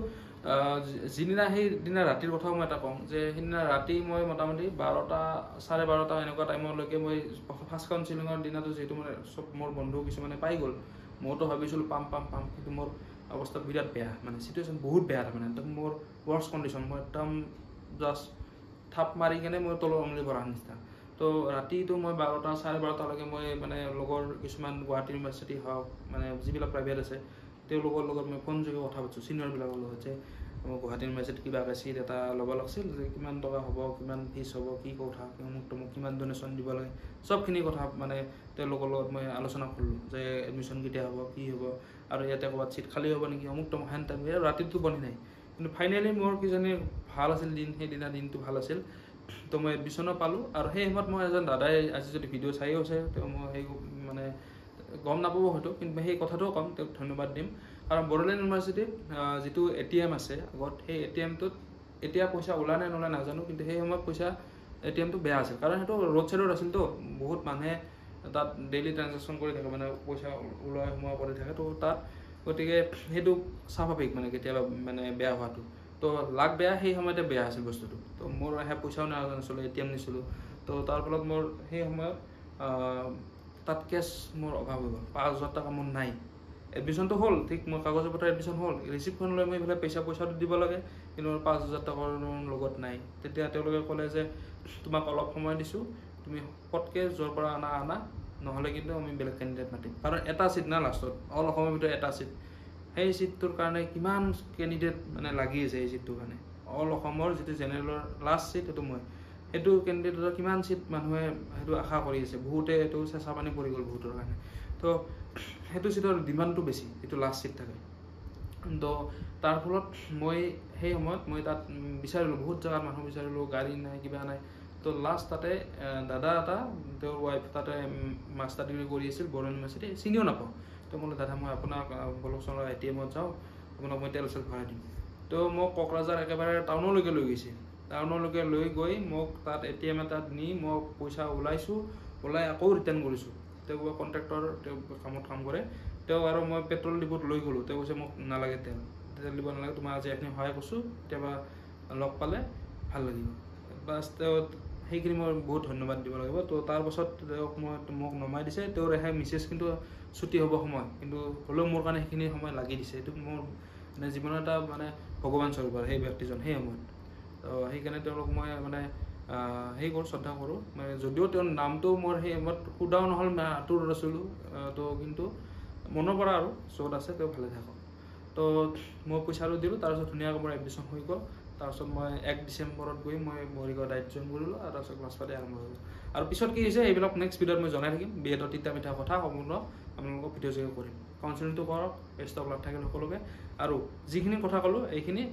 যিদিনা সেইদিনা ৰাতিৰ কথাও মই এটা কওঁ যে সেইদিনা ৰাতি মই মোটামুটি 12টা 12:30 এনেকুৱা টাইমলৈকে মই ফাৰ্ষ্ট কাউন্সিলিঙৰ দিনাটো যিহেতু মানে চব মোৰ বন্ধু কিছুমানে পাই গ'ল মইতো ভাবিছিলোঁ পাম কিন্তু মোৰ অৱস্থা বিৰাট বেয়া মানে চিটুৱেশ্যন বহুত বেয়া তাৰমানে একদম মোৰ ৱৰ্ষ্ট কণ্ডিশ্যন মই একদম জাষ্ট থাপ মাৰি কেনে মই তলৰ অমলি পৰা নিচিনা তো ৰাতিটো মই 12টা 12:30লৈকে মই মানে লগৰ কিছুমান গুৱাহাটী ইউনিভাৰ্চিটি হওক মানে যিবিলাক প্ৰাইভেট আছে তেওঁলোকৰ লগত মই ফোন যোগে কথা পাতিছোঁ ছিনিয়ৰবিলাকৰ লগত যে মই গুৱাহাটী ইউনিভাৰ্চিটিত কিবা চিট এটা ল'ব লাগিছিল যে কিমান টকা হ'ব কিমান ফিজ হ'ব কি কথা মোক কিমান ডনেশ্যন দিব লাগে চবখিনি কথা মানে তেওঁলোকৰ লগত মই আলোচনা কৰিলোঁ যে এডমিশ্যন কেতিয়া হ'ব কি হ'ব আৰু ইয়াতে ক'ৰবাত চিট খালী হ'ব নেকি অমুক হেন টাইম ৰাতিটো বনি নাই কিন্তু ফাইনেলি মোৰ কিজানি ভাল আছিল সেইদিনা দিনটো ভাল আছিল তো মই এডমিশ্যনো পালোঁ আৰু সেই সময়ত মই এজন দাদাই আজি যদি ভিডিঅ' চাইও আছে তেওঁ মই সেই মানে গম নাপাব হয়তো কিন্তু সেই কথাটোও কম তেওঁক ধন্যবাদ দিম কাৰণ বড়োলেণ্ড ইউনিভাৰ্চিটিত যিটো ATM আছে আগত সেই ATMটোত এতিয়া পইচা ওলা নাই নোলা নাজানো কিন্তু সেই সময়ত পইচা ATMটো বেয়া আছিল কাৰণ সেইটো ৰোড ছাইডত আছিল তো বহুত মানুহে তাত ডেইলি ট্ৰানজেকশ্যন কৰি থাকে মানে পইচা ওলোৱা সোমোৱা কৰি থাকে তো তাত গতিকে সেইটো স্বাভাৱিক মানে কেতিয়াবা মানে বেয়া হোৱাটো তো লাগ বেয়া সেই সময়তে বেয়া আছিল বস্তুটো তো মোৰ পইচাও নাজানিছিলোঁ ATM নিছিলোঁ তো তাৰ ফলত মোৰ সেই সময়ত তাত কেছ মোৰ অভাৱ হৈ গ'ল 5,000 টকা মোৰ নাই এডমিশ্যনটো হ'ল ঠিক মোৰ কাগজৰ পত্ৰ এডমিশ্যন হ'ল ৰিচিপ্টখন লৈ মই এইফালে পইচাটো দিব লাগে কিন্তু মোৰ 5,000 টকাৰ লগত নাই তেতিয়া তেওঁলোকে ক'লে যে তোমাক অলপ সময় দিছোঁ তুমি পটকৈ য'ৰ পৰা আনা নহ'লে কিন্তু আমি বেলেগ কেণ্ডিডেট মাতিম কাৰণ এটা চিট না লাষ্টত অল অসমৰ ভিতৰত এটা চিট সেই চিটটোৰ কাৰণে কিমান কেণ্ডিডেট মানে লাগি আছে এই চিটটোৰ কাৰণে অল অসমৰ যিটো জেনেৰেলৰ লাষ্ট চিট সেইটো মই সেইটো কেণ্ডিডেটৰ কিমান চিট মানুহে সেইটো আশা কৰি আছে বহুতে এইটো চেঁচা পানী পৰি গ'ল বহুতৰ কাৰণে তো সেইটো চিটৰ ডিমাণ্ডটো বেছি এইটো লাষ্ট চিট থাকে তো তাৰ ফলত মই সেই সময়ত মই তাত বিচাৰিলোঁ বহুত জেগাত মানুহ বিচাৰিলোঁ গাড়ী নাই কিবা নাই তো লাষ্ট তাতে দাদা এটা তেওঁৰ ৱাইফ তাতে মাষ্টাৰ ডিগ্ৰী কৰি আছিল বড়ো ইউনিভাৰ্চিটি চিনিও নাপাওঁ তো মই দাদা মই আপোনাক বলকচোন ATMত যাওঁ আপোনাক মই তেল চেল ভৰাই দিম তো মোক কোকৰাঝাৰ একেবাৰে টাউনলৈকে লৈ গৈছে টাউনলৈকে লৈ গৈ মোক তাত ATM এটাত নি মই পইচা ওলাই আকৌ ৰিটাৰ্ণ কৰিছোঁ তেওঁ কণ্ট্ৰেক্টৰ তেওঁ কামত কাম কৰে তেওঁ আৰু মই পেট্ৰল ডিপোত লৈ গ'লোঁ তেওঁ কৈছে মোক নালাগে তেল দিব নালাগে তোমাৰ আজি এইখিনি সহায় কৰিছোঁ কেতিয়াবা লগ পালে ভাল লাগিব বাছ তেওঁ সেইখিনি মই বহুত ধন্যবাদ দিব লাগিব তো তাৰপাছত তেওঁক মোক নমাই দিছে তেওঁৰ মেছেজ কিন্তু ছুটি হ'ব সময় কিন্তু হ'লেও মোৰ কাৰণে সেইখিনি সময় লাগি দিছে এইটো মোৰ মানে জীৱনৰ এটা মানে ভগৱান স্বৰূপ সেই ব্যক্তিজন সেই সময়ত তো সেইকাৰণে তেওঁলোক মই মানে সেই কৰোঁ শ্ৰদ্ধা কৰোঁ মানে যদিও তেওঁৰ নামটো মোৰ সেই সময়ত সোধাও নহ'ল আঁতৰত আছিলোঁ তো কিন্তু মনৰ পৰা আৰু য'ত আছে তেওঁ ভালে থাকক তো মই পইচাটো দিলোঁ তাৰপিছত ধুনীয়াকৈ মোৰ এডমিশ্যন হৈ গ'ল তাৰপিছত মই 1 ডিচেম্বৰত গৈ মই মৰিগাঁও ডাইট জইন কৰিলোঁ আৰু তাৰপিছত ক্লাছ পাতি আৰম্ভ হৈ গ'ল আৰু পিছত কি হৈছে এইবিলাক নেক্সট ভিডিঅ'ত মই জনাই থাকিম BEdৰ তিতা মিঠা কথা সম্পূৰ্ণ আপোনালোকক ভিডিঅ' যোগে কৰিম কাউন্সিলিংটো কৰক বেষ্ট অফ লাক থাকিল সকলোকে আৰু যিখিনি কথা ক'লোঁ এইখিনি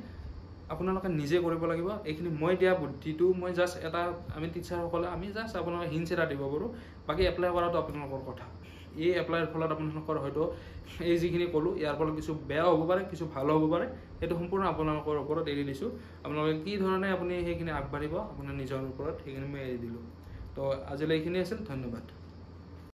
আপোনালোকে নিজে কৰিব লাগিব এইখিনি মই দিয়া বুদ্ধিটো মই জাষ্ট এটা আমি টিচাৰসকলে আমি জাষ্ট আপোনালোকে হিণ্টছ এটা দিব পাৰোঁ বাকী এপ্লাই কৰাটো আপোনালোকৰ কথা এই এপ্লাইৰ ফলত আপোনালোকৰ হয়তো এই যিখিনি ক'লোঁ ইয়াৰ ফলত কিছু বেয়া হ'ব পাৰে কিছু ভালো হ'ব পাৰে সেইটো সম্পূৰ্ণ আপোনালোকৰ ওপৰত এৰি দিছোঁ আপোনালোকে কি ধৰণে আপুনি সেইখিনি আগবাঢ়িব আপোনাৰ নিজৰ ওপৰত সেইখিনি মই এৰি দিলোঁ তো আজিলৈ এইখিনি আছিল ধন্যবাদ